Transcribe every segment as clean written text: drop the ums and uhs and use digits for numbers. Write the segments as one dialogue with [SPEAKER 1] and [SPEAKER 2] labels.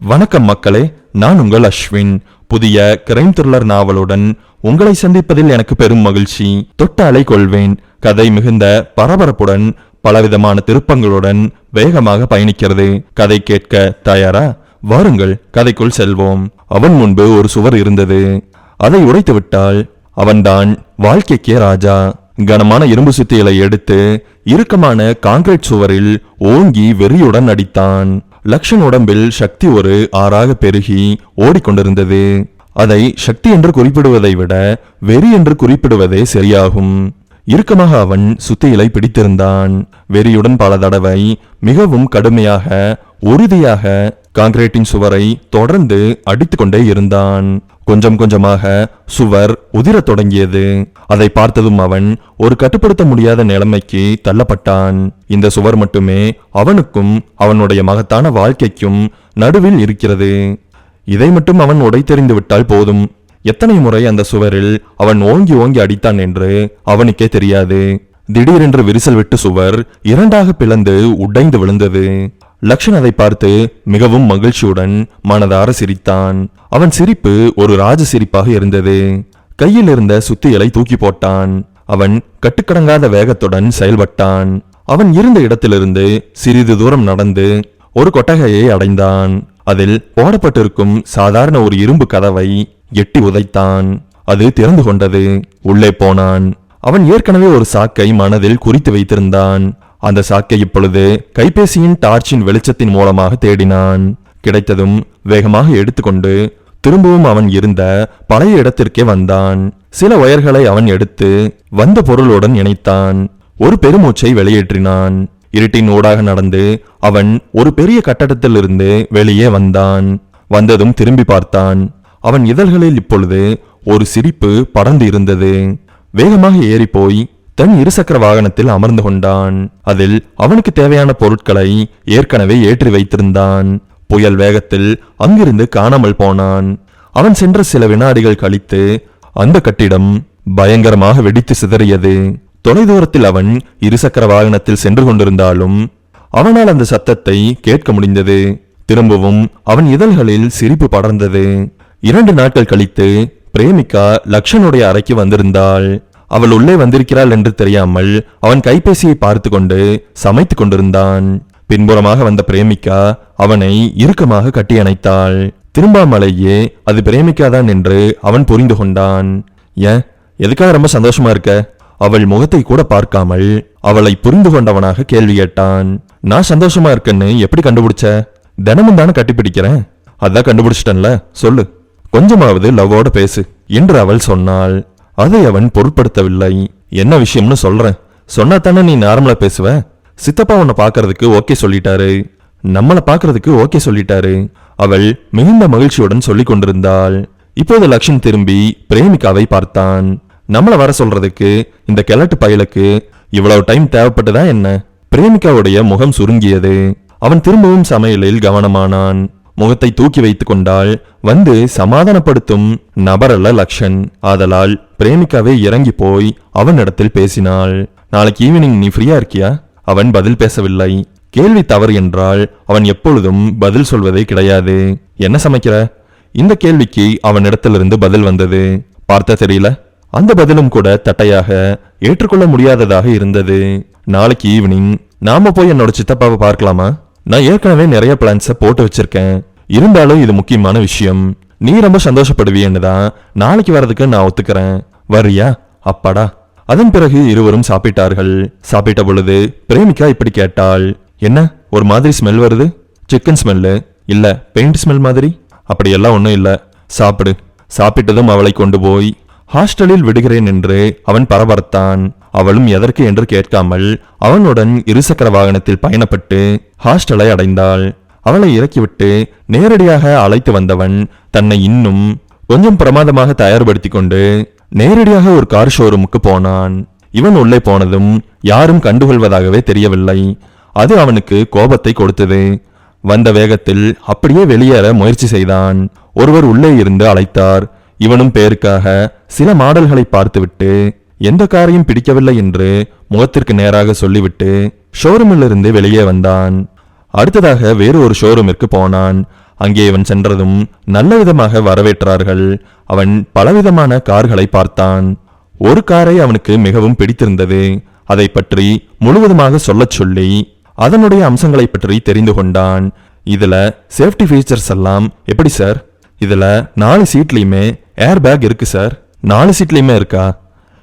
[SPEAKER 1] வணக்கம் மக்களே, நான் உங்கள் அஸ்வின். புதிய கிரைம் த்ரில்லர் நாவலுடன் உங்களை சந்திப்பதில் எனக்கு பெரும் மகிழ்ச்சி. தொட்டாலை கொள்வேன் கதை மிகுந்த பரபரப்புடன் பலவிதமான திருப்பங்களுடன் வேகமாக பயணிக்கிறது. கதை கேட்க தயாரா? வாருங்கள், கதைக்குள் செல்வோம். அவன் முன்பு ஒரு சுவர் இருந்தது. அதை உடைத்து விட்டால் அவன்தான் வாழ்க்கைக்கே ராஜா. கனமான இரும்பு சுத்திகளை எடுத்து இறுக்கமான கான்கிரீட் சுவரில் ஓங்கி வெறியுடன் அடித்தான். லக்ஷன் உடம்பில் சக்தி ஒரு ஆறாக பெருகி ஓடிக்கொண்டிருந்தது. அதை சக்தி என்று குறிப்பிடுவதை விட வெறி என்று குறிப்பிடுவதே சரியாகும். இறுக்கமாக அவன் சுத்தியிலை பிடித்திருந்தான். வெறியுடன் பல தடவை மிகவும் கடுமையாக உறுதியாக கான்கிரீட்டின் சுவரை தொடர்ந்து அடித்துக்கொண்டே இருந்தான். கொஞ்சம் கொஞ்சமாக சுவர் உதிரத் தொடங்கியது. அதை பார்த்ததும் அவன் ஒரு கட்டுப்படுத்த முடியாத நிலைமைக்கு தள்ளப்பட்டான். இந்த சுவர் மட்டுமே அவனுக்கும் அவனுடைய மகத்தான வாழ்க்கைக்கும் நடுவில் இருக்கிறது. இதை மட்டும் அவன் உடைத்தெறிந்து விட்டால் போதும். எத்தனை முறை அந்த சுவரில் அவன் ஓங்கி ஓங்கி அடித்தான் என்று அவனுக்கே தெரியாது. திடீரென்று விரிசல் விட்டு சுவர் இரண்டாக பிளந்து உடைந்து விழுந்தது. லக்ஷன் அதை பார்த்து மிகவும் மகிழ்ச்சியுடன் மனதார சிரித்தான். அவன் சிரிப்பு ஒரு ராஜ சிரிப்பாக இருந்தது. கையில் இருந்த சுத்தியலை தூக்கி போட்டான். அவன் கட்டுக்கடங்காத வேகத்துடன் செயல்பட்டான். அவன் இருந்த இடத்திலிருந்து சிறிது தூரம் நடந்து ஒரு கொட்டகையை அடைந்தான். அதில் போடப்பட்டிருக்கும் சாதாரண ஒரு இரும்பு கதவை எட்டி உதைத்தான். அது திறந்து கொண்டது. உள்ளே போனான். அவன் ஏற்கனவே ஒரு சாக்கை மனதில் குறித்து வைத்திருந்தான். அந்த சாக்கை இப்பொழுது கைபேசியின் டார்ச்சின் வெளிச்சத்தின் மூலமாக தேடினான். கிடைத்ததும் வேகமாக எடுத்துக்கொண்டு திரும்பவும் அவன் இருந்த பழைய இடத்திற்கே வந்தான். சில ஒயர்களை அவன் எடுத்து வந்த பொருளுடன் இணைத்தான். ஒரு பெருமூச்சை வெளியேற்றினான். இருட்டின் ஊடாக நடந்து அவன் ஒரு பெரிய கட்டடத்திலிருந்து வெளியே வந்தான். வந்ததும் திரும்பி பார்த்தான். அவன் இதழ்களில் இப்பொழுது ஒரு சிரிப்பு படர்ந்து இருந்தது. வேகமாக ஏறி போய் தன் இருசக்கர வாகனத்தில் அமர்ந்து கொண்டான். அதில் அவனுக்கு தேவையான பொருட்களை ஏற்கனவே ஏற்றி வைத்திருந்தான். புயல் வேகத்தில் அங்கிருந்து காணாமல் போனான். அவன் சென்ற சில வினாடிகள் கழித்து அந்த கட்டிடம் பயங்கரமாக வெடித்து சிதறியது. தொலைதூரத்தில் அவன் இருசக்கர வாகனத்தில் சென்று கொண்டிருந்தாலும் அவனால் அந்த சத்தத்தை கேட்க முடிந்தது. திரும்பவும் அவன் இதழ்களில் சிரிப்பு படர்ந்தது. 2 நாட்கள் கழித்து பிரேமிகா லக்ஷனுடைய அறைக்கு வந்திருந்தாள். அவள் உள்ளே வந்திருக்கிறாள் என்று தெரியாமல் அவன் கைபேசியை பார்த்து கொண்டு சமைத்து கொண்டிருந்தான். பின்புறமாக வந்த பிரேமிகா அவனை இறுக்கமாக கட்டியணைத்தாள். திரும்பாமலேயே அது பிரேமிகாதான் என்று அவன் புரிந்து கொண்டான். ஏன், எதுக்காக ரொம்ப சந்தோஷமா இருக்க? அவள் முகத்தை கூட பார்க்காமல் அவளை புரிந்து கொண்டவனாக கேள்வி கேட்டான். நான் சந்தோஷமா இருக்கேன்னு எப்படி கண்டுபிடிச்ச? தினமும் தானே கட்டிப்பிடிக்கிறேன். அதான் கண்டுபிடிச்சிட்டன்ல, சொல்லு, கொஞ்சமாவது லவ்வோட பேசு என்று அவள் சொன்னாள். அதை அவன் பொருட்படுத்தவில்லை. என்ன விஷயம்னு சொல்றேன், சொன்னா தானே நீ நார்மலா பேசுவ. சித்தப்பா உன்னை பாக்குறதுக்கு ஓகே சொல்லிட்டாரு, நம்மளை பாக்குறதுக்கு ஓகே சொல்லிட்டாரு. அவள் மிகுந்த மகிழ்ச்சியுடன் சொல்லிக் கொண்டிருந்தாள். இப்போது லக்ஷன் திரும்பி பிரேமிகாவை பார்த்தான். நம்மளை வர சொல்றதுக்கு இந்த கிழட்டு பயலுக்கு இவ்வளவு டைம் தேவைப்பட்டதா என்ன? பிரேமிகாவுடைய முகம் சுருங்கியது. அவன் திரும்பவும் சமையலில் கவனமானான். முகத்தை தூக்கி வைத்துக் கொண்டால் வந்து சமாதானப்படுத்தும் நபரல்ல லக்ஷன். ஆதலால் பிரேமிகாவே இறங்கி போய் அவனிடத்தில் பேசினாள். நாளைக்கு ஈவினிங் நீ ஃப்ரீயா இருக்கியா? அவன் பதில் பேசவில்லை. கேள்வி தவறு என்றால் அவன் எப்பொழுதும் பதில் சொல்வதே கிடையாது. என்ன சமைக்கிற? இந்த கேள்விக்கு அவனிடத்திலிருந்து பதில் வந்தது. பார்த்த தெரியல. அந்த பதிலும் கூட தட்டையாக ஏற்றுக்கொள்ள முடியாததாக இருந்தது. நாளைக்கு ஈவினிங் நாம போய் என்னோட சித்தப்பாவை பார்க்கலாமா? நான் ஏற்கனவே நிறைய பிளான்ஸை போட்டு வச்சிருக்கேன். இருந்தாலும் இது முக்கியமான விஷயம். நீ ரொம்ப சந்தோஷப்படுவியன்னு தான் நாளைக்கு வரதுக்கு நான் ஒத்துக்கிறேன். வரியா? அப்பாடா. அதன் பிறகு இருவரும் சாப்பிட்டார்கள். சாப்பிட்ட பொழுது பிரேமிகா இப்படி கேட்டாள், என்ன ஒரு மாதிரி ஸ்மெல் வருது? சிக்கன் ஸ்மெல்லு இல்ல பெயிண்ட் ஸ்மெல் மாதிரி? அப்படியெல்லாம் ஒன்றும் இல்லை, சாப்பிடு. சாப்பிட்டதும் அவளை கொண்டு போய் ஹாஸ்டலில் விடுகிறேன் என்று அவன் பரபரத்தான். அவளும் எதற்கு என்று கேட்காமல் அவனுடன் இருசக்கர வாகனத்தில் பயணப்பட்டு ஹாஸ்டலை அடைந்தாள். அவளை இறக்கிவிட்டு நேரடியாக அழைத்து வந்தவன் தன்னை இன்னும் கொஞ்சம் பிரமாதமாக தயார்படுத்தி கொண்டு நேரடியாக ஒரு கார் ஷோரூமுக்கு போனான். இவன் உள்ளே போனதும் யாரும் கண்டுகொள்வதாகவே தெரியவில்லை. அது அவனுக்கு கோபத்தை கொடுத்தது. வந்த வேகத்தில் அப்படியே வெளியேற முயற்சி செய்தான். ஒருவர் உள்ளே இருந்து அழைத்தார். இவனும் பேருக்காக சில மாடல்களை பார்த்துவிட்டு எந்த காரையும் பிடிக்கவில்லை என்று முகத்திற்கு நேராக சொல்லிவிட்டு ஷோரூமிலிருந்து வெளியே வந்தான். அடுத்ததாக வேறு ஒரு ஷோரூமிற்கு போனான். அங்கே இவன் சென்றதும் நல்ல விதமாக வரவேற்றார்கள். அவன் பலவிதமான கார்களை பார்த்தான். ஒரு காரை அவனுக்கு மிகவும் பிடித்திருந்தது. அதை பற்றி முழுவதுமாக சொல்லச் சொல்லி அதனுடைய அம்சங்களை பற்றி தெரிந்து கொண்டான். இதுல சேஃப்டி ஃபீச்சர்ஸ் எல்லாம் எப்படி சார்? இதுல 4 சீட்லயுமே ஏர் பேக் இருக்கு சார். 4 சீட்லயுமே இருக்கா?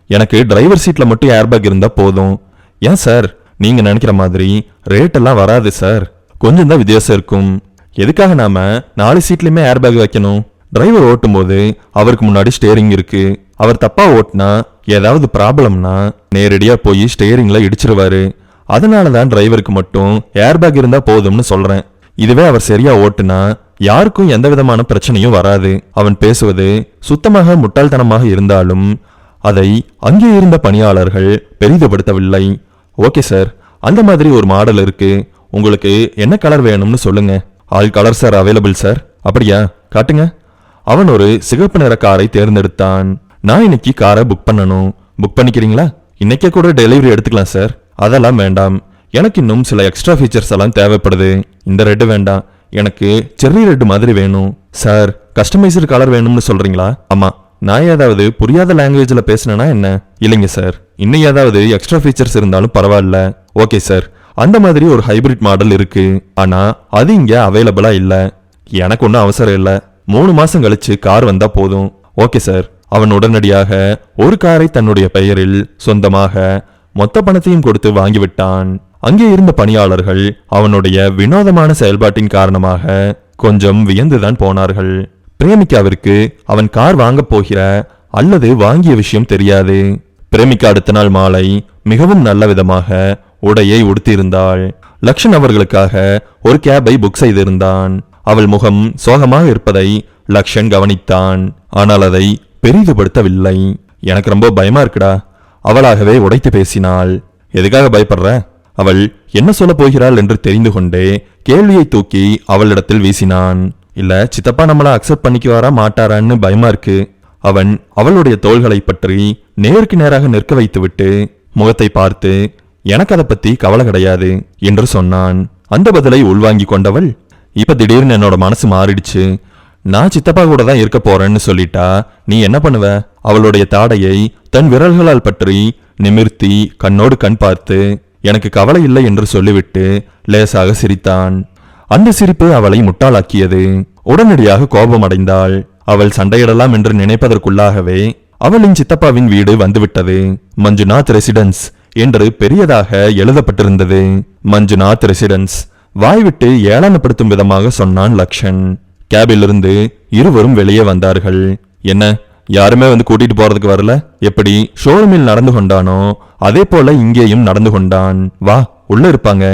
[SPEAKER 1] எனக்கு டிரைவர் சீட்ல மட்டும் ஏர் பேக் இருந்தா போதும். ஏன் சார், நீங்க நினைக்கிற மாதிரி ரேட் எல்லாம் வராது சார். கொஞ்சம் தான் வித்தியாசம் இருக்கும். எதுக்காக நாம 4 சீட்லயுமே ஏர் பேக் வைக்கணும்? டிரைவர் ஓட்டும் போது அவருக்கு முன்னாடி ஸ்டேரிங் இருக்கு. அவர் தப்பா ஓட்டினா ஏதாவது ப்ராப்ளம்னா நேரடியா போய் ஸ்டேரிங்ல இடிச்சிருவாரு. அதனாலதான் டிரைவருக்கு மட்டும் ஏர் பேக் இருந்தா போதும்னு சொல்றேன். இதுவே அவர் சரியா ஓட்டுனா யாருக்கும் எந்த விதமான பிரச்சனையும் வராது. அவன் பேசுவது சுத்தமாக முட்டாள்தனமாக இருந்தாலும் அதை அங்கே இருந்த பணியாளர்கள் பெரிதுபடுத்தவில்லை. ஓகே சார், அந்த மாதிரி ஒரு மாடல் இருக்கு. உங்களுக்கு என்ன கலர் வேணும்னு சொல்லுங்க. All colour sir available sir. அப்படியா, காட்டுங்க. அவன் ஒரு சிகப்பு நிற காரை தேர்ந்தெடுத்தான். நான் இன்னைக்கு காரை புக் பண்ணணும். புக் பண்ணிக்கிறீங்களா? இன்னைக்கே கூட டெலிவரி எடுத்துக்கலாம் சார். அதெல்லாம் வேண்டாம், எனக்கு இன்னும் சில எக்ஸ்ட்ரா ஃபீச்சர்ஸ் எல்லாம் தேவைப்படுது. இந்த ரெட்டு வேண்டாம், எனக்கு செர்ரி ரெட் மாதிரி வேணும். சார், கஸ்டமைஸ்டு கலர் வேணும்னு சொல்றீங்களா? ஆமா. நான் ஏதாவது புரியாத லாங்குவேஜ்ல பேசினேனா என்ன? இல்லைங்க சார், இன்னும் ஏதாவது எக்ஸ்ட்ரா ஃபீச்சர்ஸ் இருந்தாலும் பரவாயில்ல. ஓகே சார், அந்த மாதிரி ஒரு ஹைபிரிட் மாடல் இருக்கு. ஆனா அது இங்க அவைலபிளா இல்ல. எனக்கு ஒன்றும் அவசரம் இல்ல, 3 மாசம் கழிச்சு கார் வந்தா போதும். Okay sir. அவன் உடனடியாக ஒரு காரை தன்னுடைய பெயரில் சொந்தமாக மொத்த பணத்தையும் கொடுத்து வாங்கிவிட்டான். அங்கே இருந்த பணியாளர்கள் அவனுடைய வினோதமான செயல்பாட்டின் காரணமாக கொஞ்சம் வியந்துதான் போனார்கள். பிரேமிகாவிற்கு அவன் கார் வாங்க போகிற அல்லது வாங்கிய விஷயம் தெரியாது. பிரேமிகா அடுத்த நாள் மாலை மிகவும் நல்ல விதமாக உடையை உடுத்தியிருந்தாள். லக்ஷன் அவர்களுக்காக ஒரு கேபை புக் செய்திருந்தான். அவள் முகம் சோகமாக இருப்பதை லக்ஷன் கவனித்தான். ஆனால் அதை பெரிதுபடுத்தவில்லை. எனக்கு ரொம்ப பயமா இருக்குடா. அவளாகவே உடைத்து பேசினாள். எதுக்காக பயப்படுற? அவள் என்ன சொல்ல போகிறாள் என்று தெரிந்து கொண்டே கேள்வியை தூக்கி அவளிடத்தில் வீசினான். இல்ல சித்தப்பா நம்மள அக்செப்ட் பண்ணிக்குவாரா மாட்டாரான்னு பயமா இருக்கு. அவன் அவளுடைய தோள்களை பற்றி நேருக்கு நேராக நிற்க வைத்துவிட்டு முகத்தை பார்த்து எனக்கு அதை பத்தி கவலை கிடையாது என்று சொன்னான். அந்த பதிலை உள்வாங்கி கொண்டவள், இப்ப திடீர்னு என்னோட மனசு மாறிடுச்சு, நான் சித்தப்பா கூட தான் இருக்க போறேன்னு சொல்லிட்டா நீ என்ன பண்ணுவ? அவளுடைய தாடையை தன் விரல்களால் பற்றி நிமிர்த்தி கண்ணோடு கண் பார்த்து எனக்கு கவலை இல்லை என்று சொல்லிவிட்டு லேசாக சிரித்தான். அந்த சிரிப்பு அவளை முட்டாளாக்கியது. உடனடியாக கோபம் அடைந்தாள். அவள் சண்டையிடலாம் என்று நினைப்பதற்குள்ளாகவே அவளின் சித்தப்பாவின் வீடு வந்துவிட்டது. மஞ்சுநாத் ரெசிடென்ஸ் என்று பெரியதாக எழுதப்பட்டிருந்தது. மஞ்சுநாத் ரெசிடென்ஸ். வாய்விட்டு ஏளனப்படுத்தும் விதமாக சொன்னான் லக்ஷன். கேபிலிருந்து இருவரும் வெளியே வந்தார்கள். என்ன, யாருமே வந்து கூட்டிட்டு போறதுக்கு வரல? எப்படி ஷோரூமில் நடந்து கொண்டானோ அதே போல இங்கேயும் நடந்து கொண்டான். வா, உள்ள இருப்பாங்க,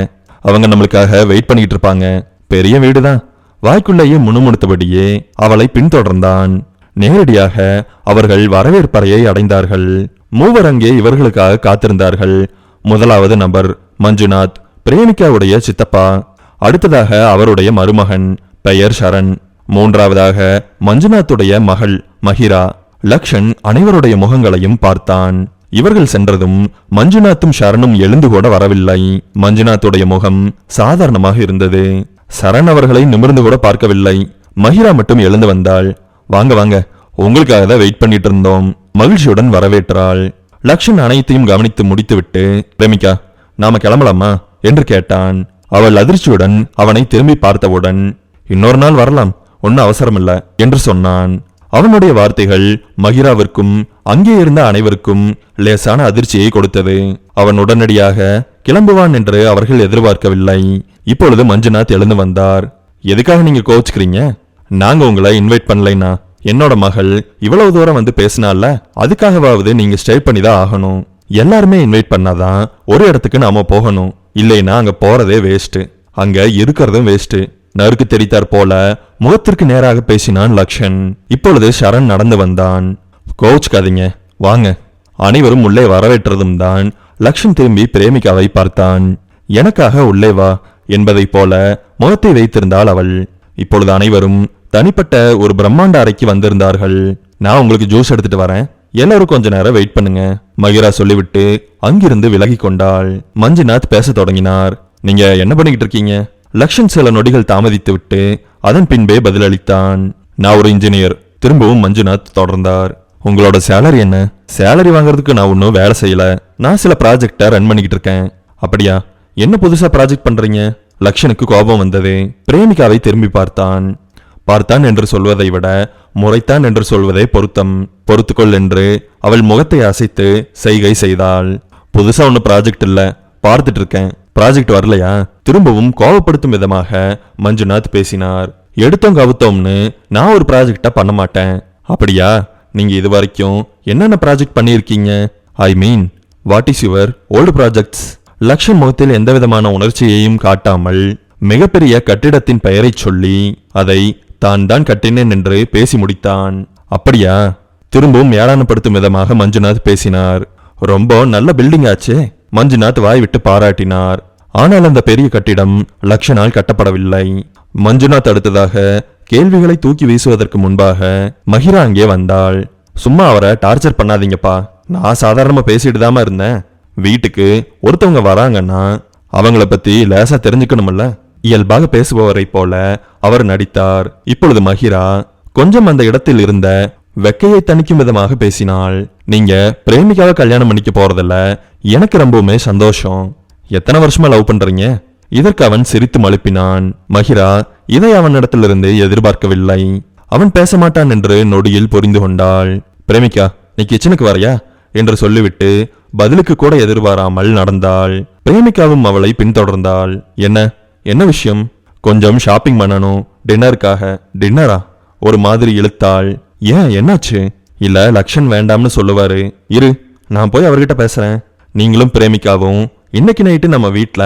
[SPEAKER 1] அவங்க நம்மளுக்காக வெயிட் பண்ணிட்டு இருப்பாங்க. பெரிய வீடுதான். வாய்க்குள்ளேயே முணுமுணுத்தபடியே அவளை பின்தொடர்ந்தான். நேரடியாக அவர்கள் வரவேற்பறையை அடைந்தார்கள். மூவர் அங்கே இவர்களுக்காக காத்திருந்தார்கள். முதலாவது நபர் மஞ்சுநாத், பிரேமிகாவுடைய சித்தப்பா. அடுத்ததாக அவருடைய மருமகன், பெயர் சரண். மூன்றாவதாக மஞ்சுநாத்துடைய மகள் மஹிரா. லக்ஷன் அனைவருடைய முகங்களையும் பார்த்தான். இவர்கள் சென்றதும் மஞ்சுநாத்தும் சரணும் எழுந்து கூட வரவில்லை. மஞ்சுநாத்துடைய முகம் சாதாரணமாக இருந்தது. சரண் அவர்களை நிமிர்ந்து கூட பார்க்கவில்லை. மஹிரா மட்டும் எழுந்து வந்தாள். வாங்க வாங்க, உங்களுக்காக தான் வெயிட் பண்ணிட்டு இருந்தோம். மகிழ்ச்சியுடன் வரவேற்றாள். லக்ஷன் அனைத்தையும் கவனித்து முடித்துவிட்டு, பிரேமிகா நாம கிளம்பலாமா என்று கேட்டான். அவள் அதிர்ச்சியுடன் அவனை திரும்பி பார்த்தவுடன், இன்னொரு நாள் வரலாம், ஒன்னும் அவசரமில்ல என்று சொன்னான். அவனுடைய வார்த்தைகள் மஹிராவிற்கும் அங்கே இருந்த அனைவருக்கும் லேசான அதிர்ச்சியை கொடுத்தது. அவன் உடனடியாக கிளம்புவான் என்று அவர்கள் எதிர்பார்க்கவில்லை. இப்பொழுது மஞ்சுநாத் எழுந்து வந்தார். எதுக்காக நீங்க கோச்சுக்கிறீங்க? நாங்க உங்களை இன்வைட் பண்ணலைனா, என்னோட மகள் இவ்வளவு தூரம் வந்து பேசினால, அதுக்காகவாவது நீங்க ஸ்டே பண்ணிதான் ஆகணும். எல்லாருமே இன்வைட் பண்ணாதான் ஒரு இடத்துக்கு நாம போகணும். இல்லைன்னா அங்க போறதே வேஸ்ட், அங்க இருக்கிறதும் வேஸ்ட். நறுக்கு தெரித்தார் போல முகத்திற்கு நேராக பேசினான் லக்ஷன். இப்பொழுது சரண் நடந்து வந்தான். கோச்சுக்காதீங்க, வாங்க. அனைவரும் உள்ளே வரவேற்றதும் தான் லக்ஷன் திரும்பி பிரேமிகாவை பார்த்தான். எனக்காக உள்ளே வா என்பதை போல முகத்தை வைத்திருந்தாள் அவள். இப்பொழுது அனைவரும் தனிப்பட்ட ஒரு பிரம்மாண்ட அறைக்கு வந்திருந்தார்கள். நான் உங்களுக்கு ஜூஸ் எடுத்துட்டு வரேன், எல்லாரும் கொஞ்ச நேரம் வெயிட் பண்ணுங்க, மகிரா சொல்லிவிட்டு அங்கிருந்து விலகி கொண்டாள். மஞ்சுநாத் பேச தொடங்கினார். நீங்க என்ன பண்ணிக்கிட்டு இருக்கீங்க? லக்ஷன் சில நொடிகள் தாமதித்து விட்டு அதன் பின்பே பதிலளித்தான். நான் ஒரு இன்ஜினியர். திரும்பவும் மஞ்சுநாத் தொடர்ந்தார். உங்களோட சேலரி என்ன? சேலரி வாங்குறதுக்கு நான் ஒன்னும் வேலை செய்யல. நான் சில ப்ராஜெக்டை ரன் பண்ணிக்கிட்டு இருக்கேன். அப்படியா? என்ன புதுசா ப்ராஜெக்ட் பண்றீங்க? லக்ஷனுக்கு கோபம் வந்தது. பிரேமிகாவை திரும்பி பார்த்தான். பார்த்தான் என்று சொல்வதை விட முறைத்தான் என்று சொல்வதே பொருத்தம். பொறுத்துக்கொள் என்று அவள் முகத்தை அசைத்து செய்கை செய்தாள். புதுசா ஒன்னு ப்ராஜெக்ட் இல்ல, பார்த்துட்டு இருக்கேன். ப்ராஜெக்ட் வரலையா? திரும்பவும் கோபப்படுத்தும் விதமாக மஞ்சுநாத் பேசினார். எடுத்தோம் கவுத்தோம்னு நான் ஒரு ப்ராஜெக்டா பண்ண மாட்டேன். அப்படியா? நீங்க இது வரைக்கும் என்னென்ன ப்ராஜெக்ட் பண்ணியிருக்கீங்க? I mean what is your old projects? Lakshan முகத்தில் எந்தவிதமான உணர்ச்சியையும் காட்டாமல் மிகப்பெரிய கட்டிடத்தின் பெயரை சொல்லி அதை தான் தான் கட்டினேன் என்று பேசி முடித்தான். அப்படியா? திரும்பவும் ஏளனப்படுத்தும் விதமாக மஞ்சுநாத் பேசினார். ரொம்ப நல்ல பில்டிங் ஆச்சே. மஞ்சுநாத் வாய் விட்டு பாராட்டினார். ஆனால் அந்த பெரிய கட்டிடம் லக்ஷனால் கட்டப்படவில்லை. மஞ்சுநாத் அடுத்ததாக கேள்விகளை தூக்கி வீசுவதற்கு முன்பாக மஹிரா அங்கே வந்தாள். சும்மா அவரை டார்ச்சர் பண்ணாதீங்கப்பா. நான் சாதாரணமா பேசிட்டு தாம இருந்தேன். வீட்டுக்கு ஒருத்தவங்க வராங்கன்னா அவங்கள பத்தி லேசா தெரிஞ்சுக்கணும்ல. இயல்பாக பேசுபவரை போல அவர் நடித்தார். இப்பொழுது மஹிரா கொஞ்சம் அந்த இடத்தில் இருந்த வெக்கையை தணிக்கும் விதமாக பேசினாள். நீங்க பிரேமிகாவை கல்யாணம் பண்ணிக்க போறதில்ல, எனக்கு ரொம்பவுமே சந்தோஷம். எத்தனை வருஷமா லவ் பண்றீங்க? இதற்கு அவன் சிரித்து மழுப்பினான். மஹிரா இதை அவனிடத்திலிருந்து எதிர்பார்க்கவில்லை. அவன் பேச மாட்டான் என்று நொடியில் புரிந்து கொண்டாள். பிரேமிகா, நீ கிச்சனுக்கு வரையா என்று சொல்லிவிட்டு பதிலுக்கு கூட எதிர்பாராமல் நடந்தாள். பிரேமிகாவும் அவளை பின்தொடர்ந்தாள். என்ன விஷயம்? கொஞ்சம் ஷாப்பிங் பண்ணணும், டின்னருக்காக. டின்னரா? ஒரு மாதிரி இழுத்தாள். ஏன், என்னாச்சு? இல்ல லக்ஷன் வேண்டாம்னு சொல்லுவாரு. இரு, நான் போய் அவர்கிட்ட பேசுறேன். நீங்களும் பிரேமிகாவும் இன்னைக்கு நைட்டு நம்ம வீட்ல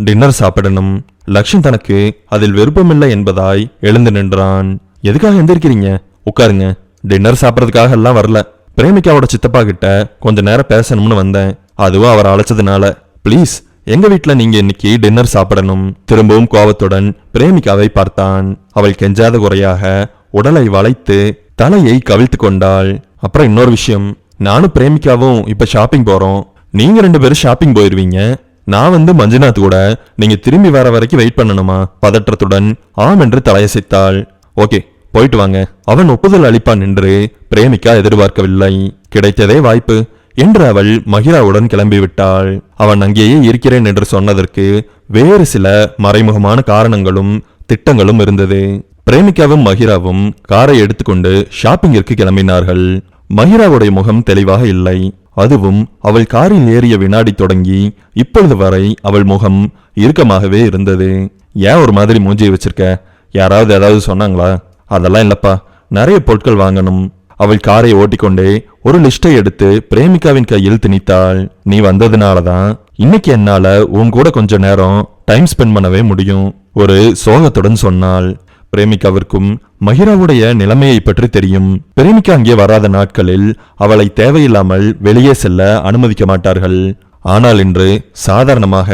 [SPEAKER 1] டின்னர் சாப்பிடணும். லக்ஷன் தனக்கு அதில் விருப்பமில்லை என்பதாய் எழுந்து நின்றான். எதுக்காக எந்திருக்கிறீங்க? உட்காருங்க. டின்னர் சாப்பிட்றதுக்காக எல்லாம் வரல. பிரேமிகாவோட சித்தப்பா கிட்ட கொஞ்ச நேரம் பேசணும்னு வந்தேன். அதுவும் அவர் அழைச்சதுனால. ப்ளீஸ், எங்க வீட்ல நீங்க இன்னைக்கு டின்னர் சாப்பிடணும். திரும்பவும் கோபத்துடன் பிரேமிகாவை பார்த்தான். அவள் கெஞ்சாத குறையாக உடலை வளைத்து தலையை கவிழ்த்து கொண்டாள். அப்புறம் இன்னொரு விஷயம், நானும் பிரேமிகாவும் இப்ப ஷாப்பிங் போறோம். நீங்க 2 பேரும் ஷாப்பிங் போயிருவீங்க. நான் வந்து மஞ்சுநாத் கூட நீங்க திரும்பி வர வரைக்கும் வெயிட் பண்ணணுமா? பதற்றத்துடன் ஆம் என்று தலையசைத்தாள். ஓகே, போயிட்டு வாங்க. அவன் ஒப்புதல் அளிப்பான் என்று பிரேமிகா எதிர்பார்க்கவில்லை. கிடைத்ததே வாய்ப்பு என்று அவள் மஹிராவுடன் கிளம்பிவிட்டாள். அவன் அங்கேயே இருக்கிறேன் என்று சொன்னதற்கு வேறு சில மறைமுகமான காரணங்களும் திட்டங்களும் இருந்தது. பிரேமிகாவும் மஹிராவும் காரை எடுத்துக்கொண்டு ஷாப்பிங்கிற்கு கிளம்பினார்கள். மஹிராவுடைய முகம் தெளிவாக இல்லை. அதுவும் அவள் காரில் ஏறிய வினாடி தொடங்கி இப்பொழுது வரை அவள் முகம் இறுக்கமாகவே இருந்தது. ஏன் ஒரு மாதிரி மூஞ்சியை வச்சிருக்க? யாராவது ஏதாவது சொன்னாங்களா? அதெல்லாம் இல்லப்பா, நிறைய பொருட்கள் வாங்கணும். அவள் காரை ஓட்டிக்கொண்டே ஒரு லிஸ்டை எடுத்து பிரேமிகாவின் கையில் திணித்தாள். நீ வந்ததுனாலதான் இன்னைக்கு என்னால உன் கூட கொஞ்ச நேரம் டைம் ஸ்பெண்ட் பண்ணவே முடியும். ஒரு சோகத்துடன் சொன்னாள். பிரேமிகாவிற்கும் மஹிராவுடைய நிலைமையை பற்றி தெரியும். பிரேமிகா அங்கே வராத நாட்களில் அவளை தேவையில்லாமல் வெளியே செல்ல அனுமதிக்க மாட்டார்கள். ஆனால் இன்று சாதாரணமாக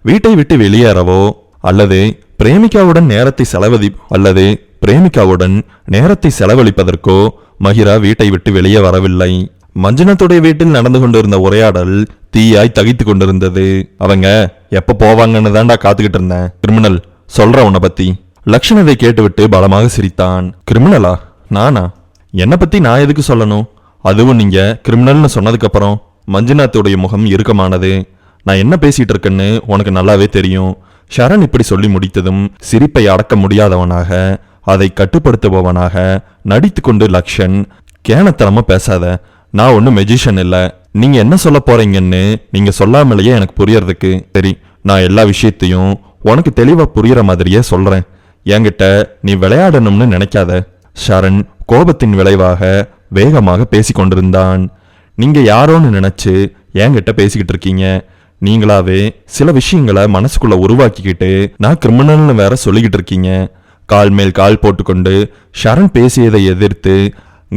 [SPEAKER 1] வீட்டை விட்டு வெளியேறவோ அல்லது பிரேமிகாவுடன் நேரத்தை செலவழிப்பதற்கோ மஹிரா வீட்டை விட்டு வெளியே வரவில்லை. மஞ்சுநாத்துடைய வீட்டில் நடந்து கொண்டிருந்த உரையாடல் தீயாய் தகித்து கொண்டிருந்தது. அவங்க எப்ப போவாங்கன்னு தான்டா காத்துக்கிட்டு இருந்தேன். கிரிமினல், சொல்ற உன்னை பத்தி. லக்ஷன் இதை கேட்டுவிட்டு பலமாக சிரித்தான். கிரிமினலா? நானா? என்னை பத்தி நான் எதுக்கு சொல்லணும்? அதுவும் நீங்க கிரிமினல்னு சொன்னதுக்கு அப்புறம். மஞ்சுநாத்துடைய முகம் இறுக்கமானது. நான் என்ன பேசிட்டு இருக்கேன்னு உனக்கு நல்லாவே தெரியும். ஷரண் இப்படி சொல்லி முடித்ததும் சிரிப்பை அடக்க முடியாதவனாக, அதை கட்டுப்படுத்துபவனாக நடித்து கொண்டு லக்ஷன், கேனத்தனமா பேசாத. நான் ஒன்னும் மெஜிஷியன் இல்ல. நீங்க என்ன சொல்ல போறீங்கன்னு நீங்க சொல்லாமலேயே எனக்கு புரியறதுக்கு. சரி, நான் எல்லா விஷயத்தையும் உனக்கு தெளிவா புரியற மாதிரியே சொல்றேன். என்கிட்ட நீ விளையாடணும்னு நினைக்காத. ஷரண் கோபத்தின் விளைவாக வேகமாக பேசிக்கொண்டிருந்தான். நீங்க யாரோன்னு நினைச்சு என்கிட்ட பேசிக்கிட்டு இருக்கீங்க. நீங்களாவே சில விஷயங்களை மனசுக்குள்ள உருவாக்கிக்கிட்டு நான் கிரிமினல்னு வேற சொல்லிக்கிட்டு இருக்கீங்க. கால் மேல் கால் போட்டுக்கொண்டு ஷரண் பேசியதை எதிர்த்து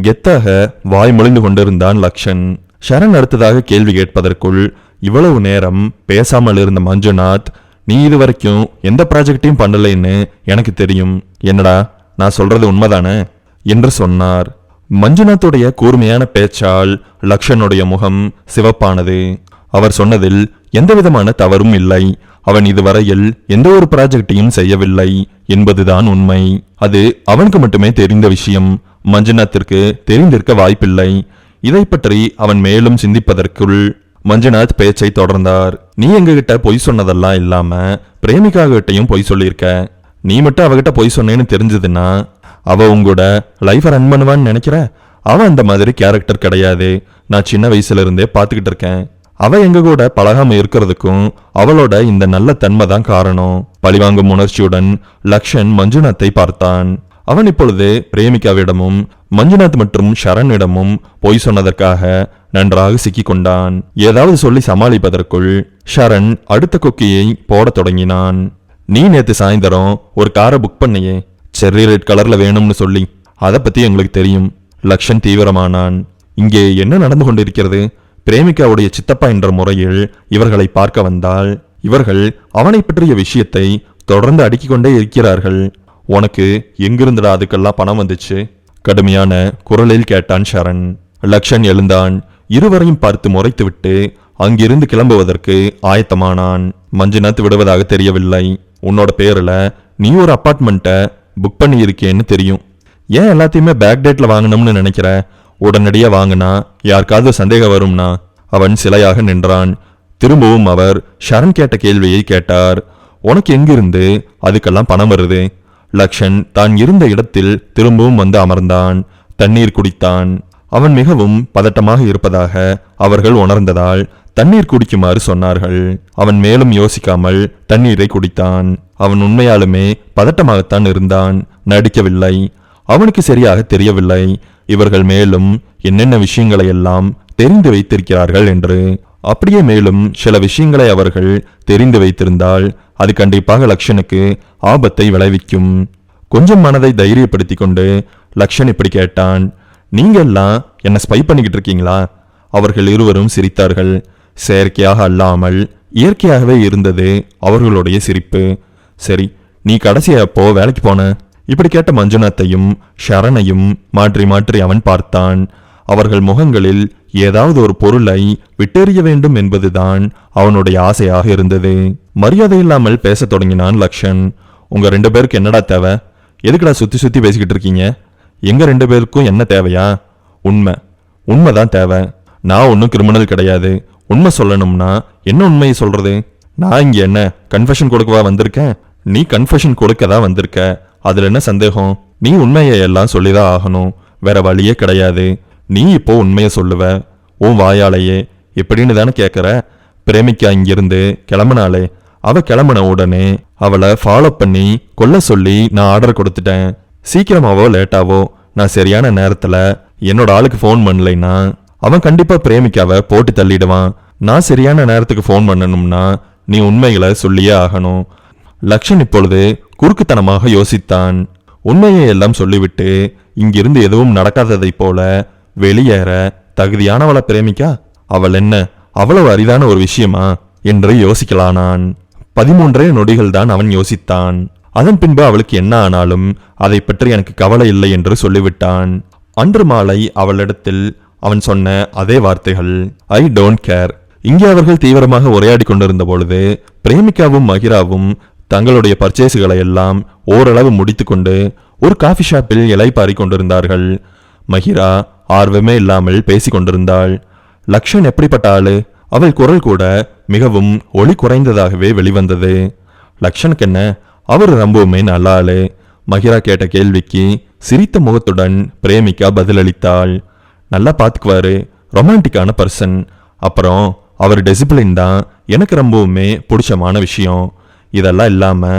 [SPEAKER 1] கெத்தாக வாய் மொழிந்து கொண்டிருந்தான் லக்ஷன். ஷரண் அடுத்ததாக கேள்வி கேட்பதற்குள் இவ்வளவு நேரம் பேசாமல் இருந்த மஞ்சுநாத், நீ இது வரைக்கும் எந்த ப்ராஜெக்டையும் பண்ணலைன்னு எனக்கு தெரியும். என்னடா, நான் சொல்றது உண்மைதானே என்று சொன்னார். மஞ்சுநாத்துடைய கூர்மையான பேச்சால் லக்ஷனுடைய முகம் சிவப்பானது. அவர் சொன்னதில் எந்தவிதமான தவறும் இல்லை. அவன் இதுவரையில் எந்த ஒரு ப்ராஜெக்டையும் செய்யவில்லை என்பதுதான் உண்மை. அது அவனுக்கு மட்டுமே தெரிந்த விஷயம். மஞ்சுநாத்திற்கு தெரிந்திருக்க வாய்ப்பில்லை. இதை பற்றி அவன் மேலும் சிந்திப்பதற்குள் மஞ்சுநாத் பேச்சை தொடர்ந்தார். நீ எங்ககிட்ட பொய் சொன்னதெல்லாம் இல்லாம பிரேமிகா கிட்டையும் பொய் சொல்லியிருக்க. நீ மட்டும் அவகிட்ட பொய் சொன்னேன்னு தெரிஞ்சதுன்னா அவ உங்களோட லைஃபை ரன் பண்ணுவான்னு நினைக்கிற? அவ அந்த மாதிரி கேரக்டர் கிடையாது. நான் சின்ன வயசுல இருந்தே பார்த்துக்கிட்டு இருக்கேன். அவ எங்க கூட பழகாம இருக்கிறதுக்கும் அவளோட இந்த நல்ல தன்மை தான் காரணம். பழிவாங்கும் உணர்ச்சியுடன் லக்ஷன் மஞ்சுநாத்தை பார்த்தான். அவன் இப்பொழுது பிரேமிகாவிடமும் மஞ்சுநாத் மற்றும் ஷரனிடமும் பொய் சொன்னதற்காக நன்றாக சிக்கிக் கொண்டான். ஏதாவது சொல்லி சமாளிப்பதற்குள் ஷரண் அடுத்த கொக்கியை போடத் தொடங்கினான். நீ நேத்து சாயந்தரம் ஒரு காரை புக் பண்ணியே, செர்ரி ரெட் கலர்ல வேணும்னு சொல்லி. அதை பத்தி எங்களுக்கு தெரியும். லக்ஷன் தீவிரமானான். இங்கே என்ன நடந்து கொண்டிருக்கிறது? பிரேமிகாவுடைய சித்தப்பா என்ற முறையில் இவர்களை பார்க்க வந்தால் இவர்கள் அவனை பற்றிய விஷயத்தை தொடர்ந்து அடுக்கிக் கொண்டே இருக்கிறார்கள். உனக்கு எங்கிருந்துடா அதுக்கெல்லாம் பணம் வந்துச்சு? கடுமையான குரலில் கேட்டான் ஷரண். லக்ஷன் எழுந்தான். இருவரையும் பார்த்து முறைத்துவிட்டு அங்கிருந்து கிளம்புவதற்கு ஆயத்தமானான். மஞ்சுநாத் விடுவதாக தெரியவில்லை. உன்னோட பேர்ல நீ ஒரு அப்பார்ட்மெண்ட்டை புக் பண்ணி இருக்கேன்னு தெரியும். ஏன் எல்லாத்தையுமே பேக் டேட்ல வாங்கணும்னு நினைக்கிற? உடனடியா வாங்கினா யாருக்காவது சந்தேகம் வரும்னா? அவன் சிலையாக நின்றான். திரும்பவும் அவர் ஷரண் கேட்ட கேள்வியை கேட்டார். உனக்கு எங்கிருந்து அதுக்கெல்லாம் பணம் வருது? லக்ஷன் தான் இருந்த இடத்தில் திரும்பவும் வந்து அமர்ந்தான். தண்ணீர் குடித்தான். அவன் மிகவும் பதட்டமாக இருப்பதாக அவர்கள் உணர்ந்ததால் தண்ணீர் குடிக்குமாறு சொன்னார்கள். அவன் மேலும் யோசிக்காமல் தண்ணீரை குடித்தான். அவன் உண்மையாலுமே பதட்டமாகத்தான் இருந்தான், நடிக்கவில்லை. அவனுக்கு சரியாக தெரியவில்லை இவர்கள் மேலும் என்னென்ன விஷயங்களை எல்லாம் தெரிந்து வைத்திருக்கிறார்கள் என்று. அப்படியே மேலும் சில விஷயங்களை அவர்கள் தெரிந்து வைத்திருந்தால் அது கண்டிப்பாக லக்ஷனுக்கு ஆபத்தை விளைவிக்கும். கொஞ்சம் மனதை தைரியப்படுத்தி கொண்டு லக்ஷன் இப்படி கேட்டான். நீங்க எல்லாம் என்ன ஸ்பை பண்ணிக்கிட்டு இருக்கீங்களா? அவர்கள் இருவரும் சிரித்தார்கள். செயற்கையாக அல்லாமல் இயற்கையாகவே இருந்தது அவர்களுடைய சிரிப்பு. சரி, நீ கடைசியா எப்போ வேலைக்கு போன? இப்படி கேட்ட மஞ்சுநாத்தையும் ஷரணையும் மாற்றி மாற்றி அவன் பார்த்தான். அவர்கள் முகங்களில் ஏதாவது ஒரு பொருளை விட்டெறிய வேண்டும் என்பதுதான் அவனுடைய ஆசையாக இருந்தது. மரியாதை இல்லாமல் பேசத் தொடங்கினான் லக்ஷன். உங்க 2 பேருக்கு என்னடா தேவை? எதுக்குடா சுத்தி சுத்தி பேசிக்கிட்டு இருக்கீங்க? எங்க 2 பேருக்கும் என்ன தேவையா? உண்மைதான் தேவை. நான் ஒன்னும் கிரிமினல் கிடையாது. உண்மை சொல்லணும்னா என்ன உண்மையை சொல்றது? நான் இங்க என்ன கன்ஃபெஷன் கொடுக்கவா வந்திருக்கேன்? நீ கன்ஃபெஷன் கொடுக்கதான் வந்திருக்க. அதுல என்ன சந்தேகம்? நீ உண்மையை எல்லாம் சொல்லிதான் ஆகணும். வேற வழியே கிடையாது. நீ இப்போ உண்மையை சொல்லுவ உன் வாயாலேயே எப்படின்னு தானே கேட்கற? பிரேமிக்கா இங்கிருந்து கிளம்பினாலே, அவ கிளம்பின உடனே அவளை ஃபாலோ பண்ணி கொல்ல சொல்லி நான் ஆர்டர் கொடுத்துட்டேன். சீக்கிரமாவோ லேட்டாவோ நான் சரியான நேரத்துல என்னோட ஆளுக்கு ஃபோன் பண்ணலைன்னா அவன் கண்டிப்பா பிரேமிக்காவை போட்டு தள்ளிடுவான். நான் சரியான நேரத்துக்கு ஃபோன் பண்ணணும்னா நீ உண்மைகளை சொல்லியே ஆகணும். லக்ஷன் இப்பொழுது குறுக்குத்தனமாக யோசித்தான். உண்மையை எல்லாம் சொல்லிவிட்டு இங்கிருந்து எதுவும் நடக்காததை போல வெளியேற தகுதியானவளை பிரேமிக்கா? அவள் என்ன அவ்வளவு அரிதான ஒரு விஷயமா என்று யோசிக்கலானான். 13 நொடிகள் தான் அவன் யோசித்தான். அதன் பின்பு அவளுக்கு என்ன ஆனாலும் அதை பற்றி எனக்கு கவலை இல்லை என்று சொல்லிவிட்டான். அன்று மாலை அவளிடத்தில் அவன் சொன்ன அதே வார்த்தைகள், ஐ டோன்ட் கேர். இங்கே அவர்கள் தீவிரமாக உரையாடி கொண்டிருந்த பொழுது பிரேமிகாவும் மகிராவும் தங்களுடைய பர்ச்சேஸுகளை எல்லாம் ஓரளவு முடித்துக்கொண்டு ஒரு காஃபி ஷாப்பில் இலைப்பாரி கொண்டிருந்தார்கள். மகிரா ஆர்வமே இல்லாமல் பேசி கொண்டிருந்தாள். லக்ஷன் எப்படிப்பட்ட ஆளு? அவள் குரல் கூட மிகவும் ஒளி குறைந்ததாகவே வெளிவந்தது. லக்ஷனுக்கு என்ன, அவர் ரொம்பவுமே நல்ல ஆளு. மகிரா கேட்ட கேள்விக்கு சிரித்த முகத்துடன் பிரேமிகா பதிலளித்தாள். நல்லா பாத்துக்குவாரு, ரொமான்டிக்கான பர்சன். அப்புறம் அவர் டிசிப்ளின் தான் எனக்கு ரொம்பவுமே பிடிச்சமான விஷயம். இதெல்லாம் இல்லாம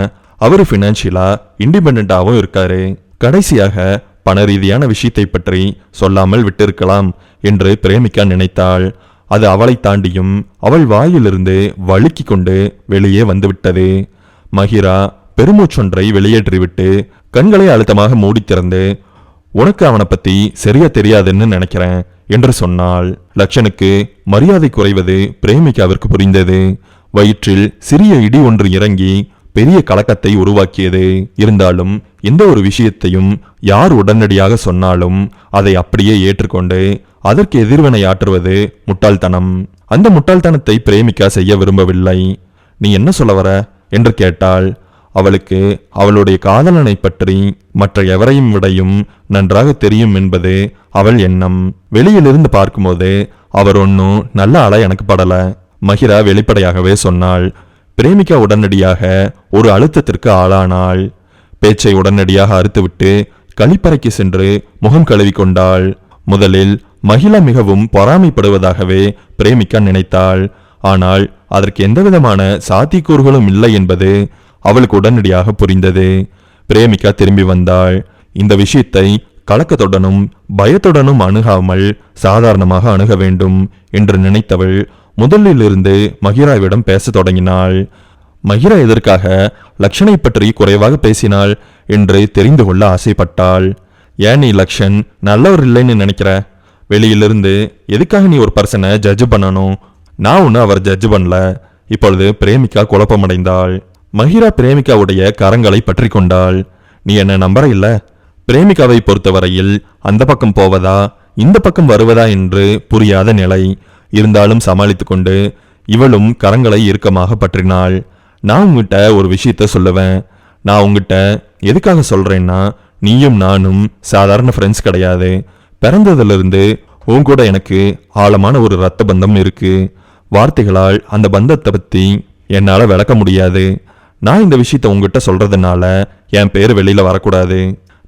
[SPEAKER 1] அவரு ஃபினான்ஷியலா இண்டிபெண்டாவும் இருக்காரு. கடைசியாக பண ரீதியான விஷயத்தை பற்றி சொல்லாமல் விட்டிருக்கலாம் என்று பிரேமிகா நினைத்தாள். அது அவளை தாண்டியும் அவள் வாயிலிருந்து வழுக்கி கொண்டு வெளியே வந்துவிட்டது. மகிரா பெருமூச்சொன்றை வெளியேற்றிவிட்டு கண்களை அழுத்தமாக மூடி திறந்து, உனக்கு அவனை பத்தி சரியா தெரியாதுன்னு நினைக்கிறேன் என்று சொன்னாள். லக்ஷனுக்கு மரியாதை குறைவது பிரேமிகாவிற்கு புரிந்தது. வயிற்றில் சிறிய இடி ஒன்று இறங்கி பெரிய கலக்கத்தை உருவாக்கியது. இருந்தாலும் எந்த ஒரு விஷயத்தையும் யார் உடனடியாக சொன்னாலும் அதை அப்படியே ஏற்றுக்கொண்டு அதற்கு எதிர்வினையாற்றுவது முட்டாள்தனம். அந்த முட்டாள்தனத்தை பிரேமிகா செய்ய விரும்பவில்லை. நீ என்ன சொல்ல வர என்று கேட்டாள். அவளுக்கு அவளுடைய காதலனை பற்றி மற்ற எவரையும் விடையும் நன்றாக தெரியும் என்பது அவள் எண்ணம். வெளியிலிருந்து பார்க்கும்போது அவர் ஒன்னும் நல்ல ஆளா எனக்கு படல. மகிரா வெளிப்படையாகவே சொன்னாள். பிரேமிகா உடனடியாக ஒரு அழுத்தத்திற்கு ஆளானாள். பேச்சை உடனடியாக அறுத்துவிட்டு கழிப்பறைக்கு சென்று முகம் கழுவி கொண்டாள். முதலில் மகிழா மிகவும் பொறாமைப்படுவதாகவே பிரேமிகா நினைத்தாள். ஆனால் அதற்கு எந்தவிதமான சாத்தியக்கூறுகளும் இல்லை என்பது அவளுக்கு உடனடியாக புரிந்தது. பிரேமிகா திரும்பி வந்தாள். இந்த விஷயத்தை கலக்கத்துடனும் பயத்துடனும் அணுகாமல் சாதாரணமாக அணுக வேண்டும் என்று நினைத்தவள் முதலிலிருந்து மகிராவிடம் பேச தொடங்கினாள். மகிரா எதற்காக லக்ஷனை பற்றி குறைவாக பேசினாள் என்று தெரிந்து கொள்ள ஆசைப்பட்டாள். ஏன் நீ லக்ஷன் நல்லவர் இல்லைன்னு நினைக்கிற? வெளியிலிருந்து எதுக்காக நீ ஒரு பர்சனை ஜட்ஜ் பண்ணணும்? நான் ஒன்று அவர் ஜட்ஜ் பண்ணல. இப்பொழுது பிரேமிகா குழப்பமடைந்தாள். மகிரா பிரேமிகாவுடைய கரங்களை பற்றி கொண்டாள். நீ என்ன நம்பற இல்ல? பிரேமிகாவை பொறுத்தவரையில் அந்த பக்கம் போவதா இந்த பக்கம் வருவதா என்று புரியாத நிலை. இருந்தாலும் சமாளித்து கொண்டு இவளும் கரங்களை இறுக்கமாக பற்றினாள். நான் உங்ககிட்ட ஒரு விஷயத்த சொல்லுவேன். நான் உங்ககிட்ட எதுக்காக சொல்றேன்னா, நீயும் நானும் சாதாரண ஃப்ரெண்ட்ஸ் கிடையாது. பிறந்ததிலிருந்து உன் கூட எனக்கு ஆழமான ஒரு இரத்த பந்தம் இருக்கு. வார்த்தைகளால் அந்த பந்தத்தை பத்தி என்னால விளக்க முடியாது. நான் இந்த விஷயத்த உங்ககிட்ட சொல்றதுனால என் பேர் வெளியில வரக்கூடாது.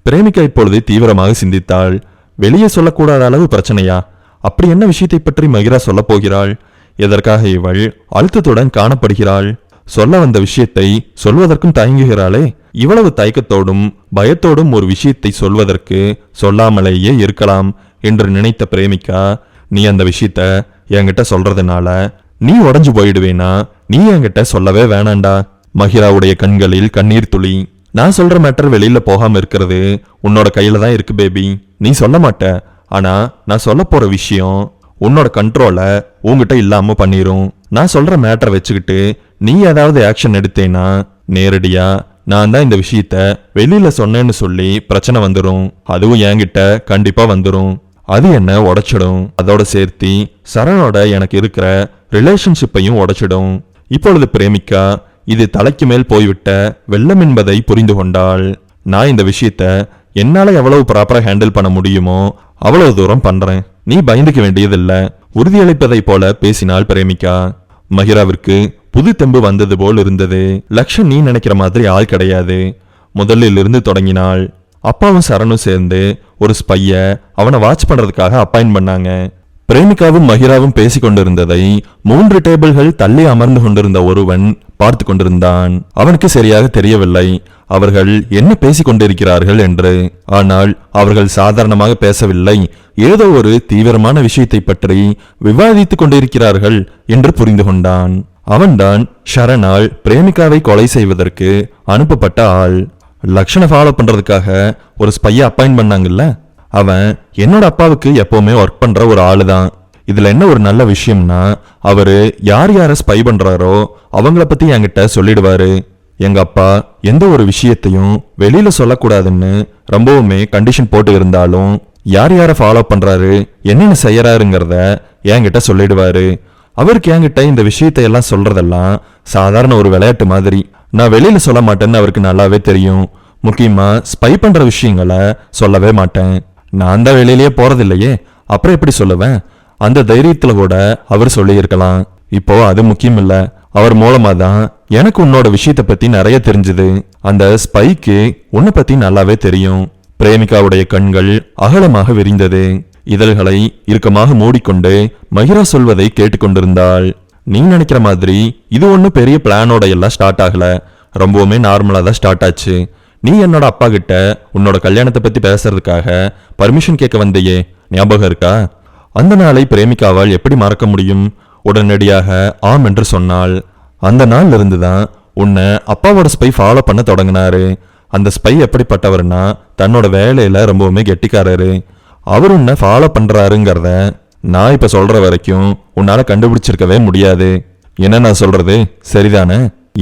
[SPEAKER 1] பிரேமிகா இப்பொழுது தீவிரமாக சிந்தித்தாள். வெளியே சொல்லக்கூடாத அளவு பிரச்சனையா? அப்படி என்ன விஷயத்தை பற்றி மகிரா சொல்ல போகிறாள்? எதற்காக இவள் அழுத்தத்துடன் காணப்படுகிறாள்? சொல்ல வந்த விஷயத்தை சொல்வதற்கும் தயங்குகிறாளே. இவ்வளவு தயக்கத்தோடும் பயத்தோடும் ஒரு விஷயத்தை சொல்வதற்கு சொல்லாமலேயே இருக்கலாம் என்று நினைத்த பிரேமிகா, நீ அந்த விஷயத்த என்கிட்ட சொல்றதுனால நீ உடஞ்சு போயிடுவேனா? நீ என்கிட்ட சொல்லவே வேணாண்டா. மகிராவுடைய கண்களில் கண்ணீர் துளி. நான் சொல்ற மேட்டர் வெளியில போகாம இருக்கிறது உன்னோட கையில தான் இருக்கு பேபி. நீ சொல்ல மாட்ட. ஆனா நான் சொல்ல போற விஷயம் உன்னோட கண்ட்ரோல உங்ககிட்ட இல்லாம பண்ணிரும். நான் சொல்ற மேட்டரை வச்சுக்கிட்டு நீ ஏதாவது ஆக்ஷன் எடுத்தேனா நேரடியா நான் தான் இந்த விஷயத்த வெளியில சொன்னேன்னு சொல்லி பிரச்சனை வந்துடும். அதுவும் என்கிட்ட கண்டிப்பா வந்துடும். அது என்ன உடைச்சிடும். அதோட சேர்த்து சரணோட எனக்கு இருக்கிற ரிலேஷன்ஷிப்பையும் உடைச்சிடும். இப்பொழுது பிரேமிகா இது தலைக்கு மேல் போய்விட்ட வெள்ளம் என்பதை புரிந்து கொண்டாள். நான் இந்த விஷயத்த என்னால எவ்வளவு ப்ராப்பரா ஹேண்டில் பண்ண முடியுமோ அவ்வளவு தூரம் பண்றேன். நீ பயந்துக்க வேண்டியதில்ல. உறுதியளிப்பதை போல பேசினாள் பிரேமிகா. மகிராவிற்கு புது தெம்பு வந்தது போல் இருந்தது. லக்ஷன் நீ நினைக்கிற மாதிரி ஆள் கிடையாது. முதலில் இருந்து தொடங்கினாள். அப்பாவும் சரணும் சேர்ந்து ஒரு ஸ்பைய அவனை வாட்ச் பண்றதுக்காக அப்பாயின்ட் பண்ணாங்க. பிரேமிகாவும் மகிராவும் பேசிக் கொண்டிருந்ததை 3 டேபிள்கள் தள்ளி அமர்ந்து கொண்டிருந்த ஒருவன் பார்த்து கொண்டிருந்தான். அவனுக்கு சரியாக தெரியவில்லை அவர்கள் என்ன பேசிக் கொண்டிருக்கிறார்கள் என்று. ஆனால் அவர்கள் சாதாரணமாக பேசவில்லை. ஏதோ ஒரு தீவிரமான விஷயத்தை பற்றி விவாதித்துக் கொண்டிருக்கிறார்கள் என்று புரிந்து கொண்டான். அவன்தான் ஷரனால் பிரேமிகாவை கொலை செய்வதற்கு அனுப்பப்பட்ட ஆள். லக்ஷனை ஃபாலோ பண்றதுக்காக ஒரு ஸ்பைய அப்பாயின்ட் பண்ணாங்கல்ல, அவன் என்னோட அப்பாவுக்கு எப்பவுமே ஒர்க் பண்ற ஒரு ஆளு தான். இதுல என்ன ஒரு நல்ல விஷயம்னா, அவரு யார் யார ஸ்பை பண்றாரோ அவங்கள பத்தி என்கிட்ட சொல்லிடுவாரு. எங்க அப்பா எந்த ஒரு விஷயத்தையும் வெளியில சொல்லக்கூடாதுன்னு ரொம்பவுமே கண்டிஷன் போட்டு இருந்தாலும் யார் யார ஃபாலோ பண்றாரு என்னென்ன செய்யறாருங்கிறத என்கிட்ட சொல்லிடுவாரு. அவருக்கு என்கிட்ட இந்த விஷயத்தை எல்லாம் சொல்றதெல்லாம் சாதாரண ஒரு விளையாட்டு மாதிரி. நான் வெளியில சொல்ல மாட்டேன்னு அவருக்கு நல்லாவே தெரியும். முக்கியமா ஸ்பை பண்ற விஷயங்களை சொல்லவே மாட்டேன். நான் தான் வெளியிலேயே போறதில்லையே, அப்புறம் எப்படி சொல்லுவேன்? அந்த தைரியத்துல கூட அவர் சொல்லியிருக்கலாம். இப்போ அது முக்கியம் இல்ல. அவர் மூலமா தான் எனக்கு உன்னோட விஷயத்தை பத்தி நிறைய தெரிஞ்சது. அந்த ஸ்பைக்கு உன்னை பத்தி நல்லாவே தெரியும். பிரேமிகாவுடைய கண்கள் அகலமாக விரிந்தது. இதழ்களை இறுக்கமாக மூடிக்கொண்டு மகிரா சொல்வதை கேட்டுக்கொண்டிருந்தாள். நீ நினைக்கிற மாதிரி இது ஒன்னும் பெரிய பிளானோட எல்லாம் ஸ்டார்ட் ஆகல. ரொம்பவுமே நார்மலா தான் ஸ்டார்ட் ஆச்சு. நீ என்னோட அப்பா கிட்ட உன்னோட கல்யாணத்தை பத்தி பேசுறதுக்காக பர்மிஷன் கேட்க வந்தையே, ஞாபகம் இருக்கா? அந்த நாளை பிரேமிகாவால் எப்படி மறக்க முடியும்? உடனடியாக ஆம் என்று சொன்னாள். அந்த நாள்ல இருந்துதான் உன்னை அப்பாவோட ஸ்பை ஃபாலோ பண்ண தொடங்கினாரு. அந்த ஸ்பை எப்படிப்பட்டவர்னா தன்னோட வேலையில ரொம்பவுமே கெட்டிக்காரரு. அவர் உன்னை ஃபாலோ பண்றாருங்கிறத நான் இப்ப சொல்ற வரைக்கும் உன்னால கண்டுபிடிச்சிருக்கவே முடியாது. என்ன நான் சொல்றது சரிதானே?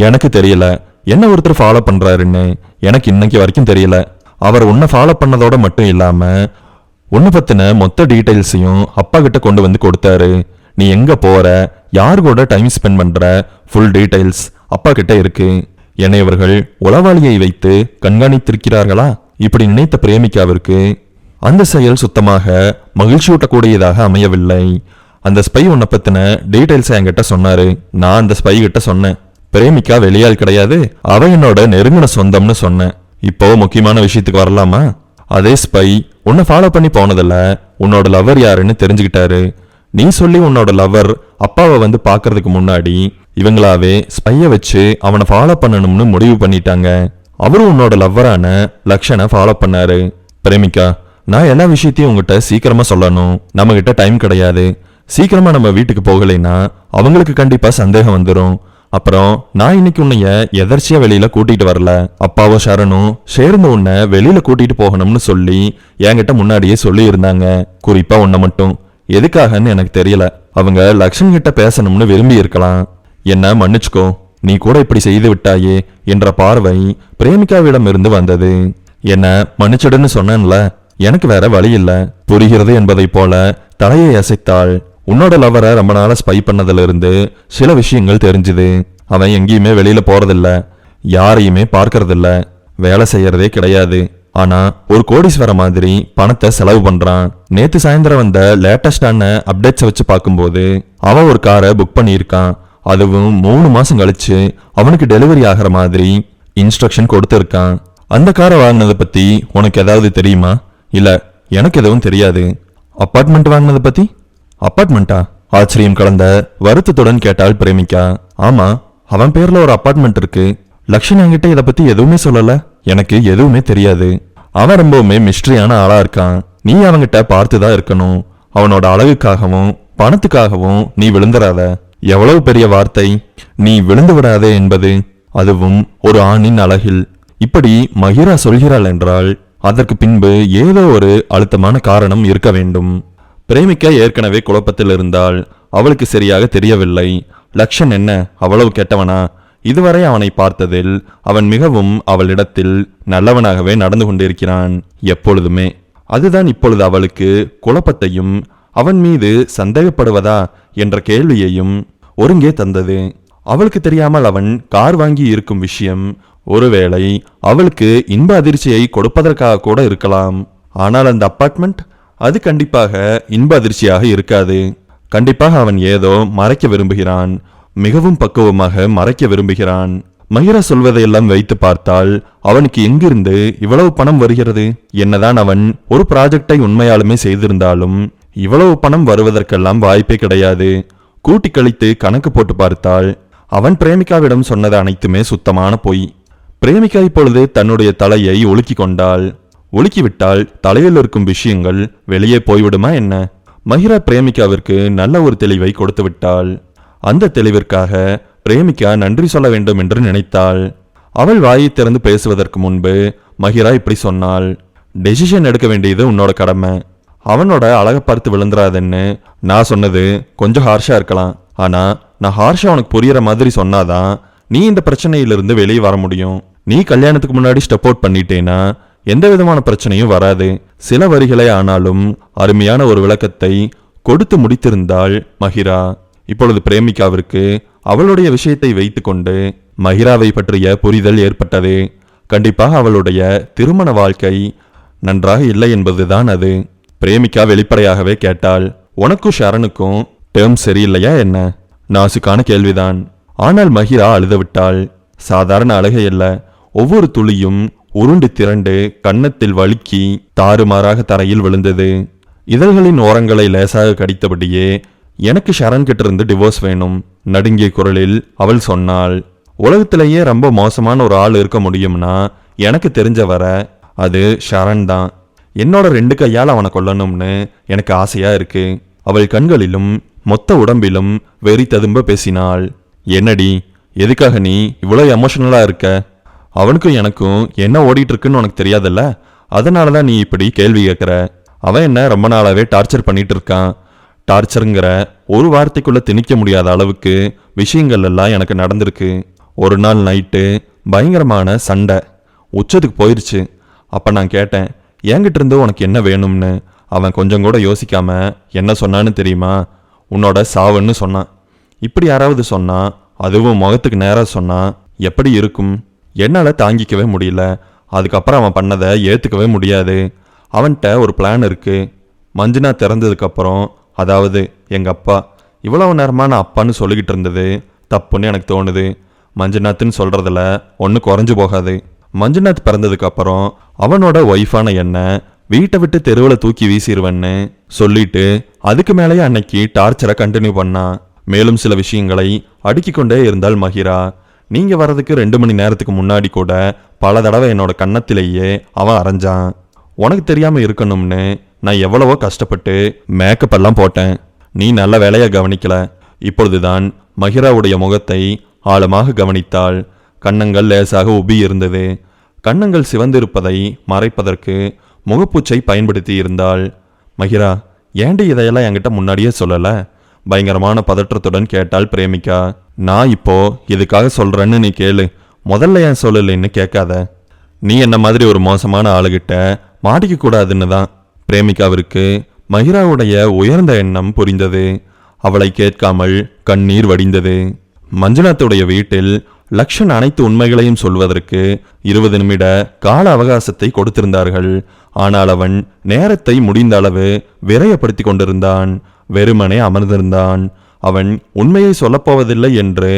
[SPEAKER 1] எனக்கு தெரியல என்ன ஒருத்தர் ஃபாலோ பண்றாருன்னு. எனக்கு இன்னைக்கு வரைக்கும் தெரியல. அவர் உன்னை ஃபாலோ பண்ணதோட மட்டும் இல்லாம உன்னை பத்தின மொத்த டீடைல்ஸையும் அப்பா கிட்ட கொண்டு வந்து கொடுத்தாரு. நீ எங்க போற, யார் கூட டைம் ஸ்பெண்ட் பண்ற, ஃபுல் டீடைல்ஸ் அப்பா கிட்ட இருக்கு. என்னை இவர்கள் உளவாளியை வைத்து கண்காணித்திருக்கிறார்களா? இப்படி நினைத்த பிரேமிகாவிற்கு அந்த செயல் சுத்தமாக மகிழ்ச்சியூட்டக்கூடியதாக அமையவில்லை. அந்த ஸ்பை உன்னை பத்தின டீடைல்ஸ் என்கிட்ட சொன்னாரு. நான் அந்த ஸ்பை கிட்ட சொன்னேன், பிரேமிகா வெளியால் கிடையாது, அவ என்னோட நெருங்கின சொந்தம்னு சொன்னேன். இப்போ முக்கியமான விஷயத்துக்கு வரலாமா? அதே ஸ்பை உன்னை ஃபாலோ பண்ணி போனதில்ல, உன்னோட லவர் யாருன்னு தெரிஞ்சுக்கிட்டாரு. நீ சொல்லி உன்னோட லவர் அப்பாவை வந்து பாக்குறதுக்கு முன்னாடி இவங்களாவே ஸ்பைய வச்சு அவனை ஃபாலோ பண்ணணும்னு முடிவு பண்ணிட்டாங்க. அவரும் உன்னோட லவ்வரான லக்ஷனை ஃபாலோ பண்ணாரு. பிரேமிகா, நான் எல்லா விஷயத்தையும் உங்ககிட்ட சீக்கிரமா சொல்லணும். நம்ம கிட்ட டைம் கிடையாது. சீக்கிரமா நம்ம வீட்டுக்கு போகலைன்னா அவங்களுக்கு கண்டிப்பா சந்தேகம் வந்துடும். அப்புறம் நான் இன்னைக்கு உன்னைய எதர்ச்சியா வெளியில கூட்டிட்டு வரல. அப்பாவும் ஷரணும் சேர்ந்து உன்னை வெளியில கூட்டிட்டு போகணும்னு சொல்லி என்கிட்ட முன்னாடியே சொல்லி இருந்தாங்க. குறிப்பா உன்னை மட்டும். எதுக்காகன்னு எனக்கு தெரியல. அவங்க லக்ஷ்மி கிட்ட பேசணும்னு விரும்பி இருக்கலாம். என்ன மன்னிச்சுக்கோ, நீ கூட இப்படி செய்து விட்டாயே என்ற பார்வை பிரேமிகாவிடம் இருந்து வந்தது. என்ன மன்னிச்சிடுன்னு சொன்னேன்ல, எனக்கு வேற வழி இல்ல. புரிகிறது என்பதை போல தலையை அசைத்தாள். உன்னோட லவரை ரொம்ப நாளா ஸ்பை பண்ணதுல இருந்து சில விஷயங்கள் தெரிஞ்சுது. அவன் எங்கேயுமே வெளியில போறதில்ல, யாரையுமே பார்க்கறதில்ல, வேலை செய்யறதே கிடையாது. ஆனா ஒரு கோடீஸ்வர மாதிரி பணத்தை செலவு பண்றான். நேத்து சாயந்தரம் வந்த லேட்டஸ்டான அப்டேட்ஸ் வச்சு பார்க்கும்போது அவன் ஒரு காரை புக் பண்ணியிருக்கான். அதுவும் 3 மாசம் கழிச்சு அவனுக்கு டெலிவரி ஆகிற மாதிரி இன்ஸ்ட்ரக்ஷன் கொடுத்துருக்கான். அந்த காரை வாங்கினதை பத்தி உனக்கு ஏதாவது தெரியுமா? இல்ல, எனக்கு எதுவும் தெரியாது. அப்பார்ட்மெண்ட் வாங்கினதை பத்தி? அப்பார்ட்மெண்டா? ஆச்சரியம் கலந்த வருத்தத்துடன் கேட்டாள் பிரேமிகா. ஆமா, அவன் பேர்ல ஒரு அப்பார்ட்மெண்ட் இருக்கு. லக்ஷ்மி என்கிட்ட இதை பத்தி எதுவுமே சொல்லல. எனக்கு எதுவுமே தெரியாது. அவன் ரொம்பவுமே மிஸ்ட்ரியான ஆளா இருக்கான். நீ அவன்கிட்ட பார்த்துதான் இருக்கணும். அவனோட அழகுக்காகவும் பணத்துக்காகவும் நீ விழுந்துடாத. எவ்வளவு பெரிய வார்த்தை, நீ விழுந்து விடாதே என்பது, அதுவும் ஒரு ஆணின் அழகில். இப்படி மகிரா சொல்கிறாள் என்றால் அதற்கு பின்பு ஏதோ ஒரு அழுத்தமான காரணம் இருக்க வேண்டும். பிரேமிகா ஏற்கனவே குழப்பத்தில் இருந்தால் அவளுக்கு சரியாக தெரியவில்லை. லக்ஷன் என்ன அவ்வளவு கெட்டவனா? இதுவரை அவனை பார்த்ததில் அவன் மிகவும் அவளிடத்தில் நல்லவனாகவே நடந்து கொண்டிருக்கிறான் எப்பொழுதுமே. அதுதான் இப்பொழுது அவளுக்கு குழப்பத்தையும் அவன் மீது சந்தேகப்படுவதா என்ற கேள்வியையும் ஒருங்கே தந்தது. அவளுக்கு தெரியாமல் அவன் கார் வாங்கி இருக்கும் விஷயம் ஒருவேளை அவளுக்கு இன்ப அதிர்ச்சியை கொடுப்பதற்காக கூட இருக்கலாம். ஆனால் அந்த அப்பார்ட்மெண்ட், அது கண்டிப்பாக இன்ப அதிர்ச்சியாக இருக்காது. கண்டிப்பாக அவன் ஏதோ மறைக்க விரும்புகிறான். மிகவும் பக்குவமாக மறைக்க விரும்புகிறான். மகிரா சொல்வதையெல்லாம் வைத்து பார்த்தால் அவனுக்கு எங்கிருந்து இவ்வளவு பணம் வருகிறது? என்னதான் அவன் ஒரு ப்ராஜெக்டை உண்மையாலுமே செய்திருந்தாலும் இவ்வளவு பணம் வருவதற்கெல்லாம் வாய்ப்பே கிடையாது. கூட்டி கழித்து கணக்கு போட்டு பார்த்தால் அவன் பிரேமிகாவிடம் சொன்னது அனைத்துமே சுத்தமான பொய். பிரேமிகா இப்பொழுது தன்னுடைய தலையை ஒலுக்கி கொண்டாள். ஒலுக்கிவிட்டால் தலையில் இருக்கும் விஷயங்கள் வெளியே போய்விடுமா என்ன? மகிரா பிரேமிகாவிற்கு நல்ல ஒரு தெளிவை கொடுத்து விட்டாள். அந்த தெளிவிற்காக பிரேமிகா நன்றி சொல்ல வேண்டும் என்று நினைத்தாள். அவள் வாயை திறந்து பேசுவதற்கு முன்பு மகிரா இப்படி சொன்னாள். டெசிஷன் எடுக்க வேண்டியது உன்னோட கடமை. அவனோட அழகை பார்த்து விழுந்துராதுன்னு நான் சொன்னது கொஞ்சம் ஹார்ஷா இருக்கலாம். ஆனா நான் ஹார்ஷா உனக்கு புரியுற மாதிரி சொன்னாதான் நீ இந்த பிரச்சனையிலிருந்து வெளியே வர முடியும். நீ கல்யாணத்துக்கு முன்னாடி ஸ்டெப் அவுட் பண்ணிட்டேனா எந்த விதமான பிரச்சனையும் வராது. சில வரிகளே ஆனாலும் அருமையான ஒரு விளக்கத்தை கொடுத்து முடித்திருந்தாள் மகிரா. இப்பொழுது பிரேமிகாவிற்கு அவளுடைய விஷயத்தை வைத்துக்கொண்டு மகிராவை பற்றிய புரிதல் ஏற்பட்டது. கண்டிப்பாக அவளுடைய திருமண வாழ்க்கை நன்றாக இல்லை என்பதுதான் அது. பிரேமிகா வெளிப்படையாகவே கேட்டாள். உனக்கும் ஷரனுக்கும் டேர்ம் சரியில்லையா என்ன? நாசுக்கான கேள்விதான். ஆனால் மகிரா அழுதுவிட்டாள். சாதாரண அழுகை அல்ல, ஒவ்வொரு துளியும் உருண்டு திரண்டு கன்னத்தில் வழுக்கி தாறுமாறாக தரையில் விழுந்தது. இதழ்களின் ஓரங்களை லேசாக கடித்தபடியே எனக்கு ஷரண் கிட்ட இருந்து டிவோர்ஸ் வேணும் நடுங்கிய குரலில் அவள் சொன்னாள். உலகத்திலேயே ரொம்ப மோசமான ஒரு ஆள் இருக்க முடியும்னா எனக்கு தெரிஞ்ச வர அது ஷரண் தான். என்னோட 2 கையால் அவனை கொல்லணும்னு எனக்கு ஆசையா இருக்கு. அவள் கண்களிலும் மொத்த உடம்பிலும் வெறி ததும்ப பேசினாள். என்னடி, எதுக்காக நீ இவ்வளவு எமோஷனலா இருக்க? அவனுக்கும் எனக்கும் என்ன ஓடிட்டு இருக்குன்னு உனக்கு தெரியாதல்ல, அதனாலதான் நீ இப்படி கேள்வி கேட்கிற. அவன் என்ன ரொம்ப நாளாவே டார்ச்சர் பண்ணிட்டு இருக்கான். டார்ச்சருங்கிற ஒரு வார்த்தைக்குள்ள திணிக்க முடியாத அளவுக்கு விஷயங்கள் எல்லாம் எனக்கு நடந்திருக்கு. ஒரு நாள் நைட்டு பயங்கரமான சண்டை உச்சத்துக்கு போயிருச்சு. அப்ப நான் கேட்டேன், என்கிட்ட இருந்து உனக்கு என்ன வேணும்னு. அவன் கொஞ்சம் கூட யோசிக்காம என்ன சொன்னான்னு தெரியுமா? உன்னோட சாவுன்னு சொன்னான். இப்படி யாராவது சொன்னா, அதுவும் முகத்துக்கு நேரா சொன்னா எப்படி இருக்கும்? என்னால் தாங்கிக்கவே முடியல. அதுக்கப்புறம் அவன் பண்ணதை ஏற்றுக்கவே முடியாது. அவன்கிட்ட ஒரு பிளான் இருக்குது. மஞ்சுநாத் திறந்ததுக்கப்புறம், அதாவது எங்கள் அப்பா இவ்வளவு நேரமாக நான் அப்பான்னு சொல்லிக்கிட்டு இருந்தது தப்புன்னு எனக்கு தோணுது. மஞ்சுநாத்னு சொல்கிறதுல ஒன்றும் குறைஞ்சு போகாது. மஞ்சுநாத் பிறந்ததுக்கப்புறம் அவனோட ஒய்ஃபான என்ன வீட்டை விட்டு தெருவில் தூக்கி வீசிடுவேன்னு சொல்லிட்டு அதுக்கு மேலேயே அன்னைக்கு டார்ச்சரை கண்டினியூ பண்ணான். மேலும் சில விஷயங்களை அடுக்கிக் கொண்டே இருந்தால் மஹிரா. நீங்கள் வர்றதுக்கு 2 மணி நேரத்துக்கு முன்னாடி கூட பல தடவை என்னோட கன்னத்திலேயே அவன் அரைஞ்சான். உனக்கு தெரியாமல் இருக்கணும்னு நான் எவ்வளவோ கஷ்டப்பட்டு மேக்கப் எல்லாம் போட்டேன். நீ நல்ல வேலையை கவனிக்கல. இப்பொழுதுதான் மஹிராவுடைய முகத்தை ஆழமாக கவனித்தாள். கன்னங்கள் லேசாக உபி இருந்தது. கன்னங்கள் சிவந்திருப்பதை மறைப்பதற்கு முகப்பூச்சை பயன்படுத்தி இருந்தாள். மஹிரா, ஏண்டி இதையெல்லாம் என்கிட்ட முன்னாடியே சொல்லலை? பயங்கரமான பதற்றத்துடன் கேட்டாள் பிரேமிகா. நான் இப்போ இதுக்காக சொல்றேன்னு நீ கேளு, முதல்ல ஏன் சொல்லலைன்னு கேட்காத. நீ என்ன மாதிரி ஒரு மோசமான ஆளுகிட்ட மாட்டிக்க கூடாதுன்னு தான். பிரேமிகாவிற்கு மஹிராவுடைய உயர்ந்த எண்ணம் புரிந்தது. அவளை கேட்காமல் கண்ணீர் வடிந்தது. மஞ்சுநாத்துடைய வீட்டில் லக்ஷன் அனைத்து உண்மைகளையும் சொல்வதற்கு 20 நிமிட கால அவகாசத்தை கொடுத்திருந்தார்கள். ஆனால் அவன் நேரத்தை முடிந்த அளவு விரயப்படுத்தி கொண்டிருந்தான். வெறுமனே அமர்ந்திருந்தான். அவன் உண்மையை சொல்லப்போவதில்லை என்று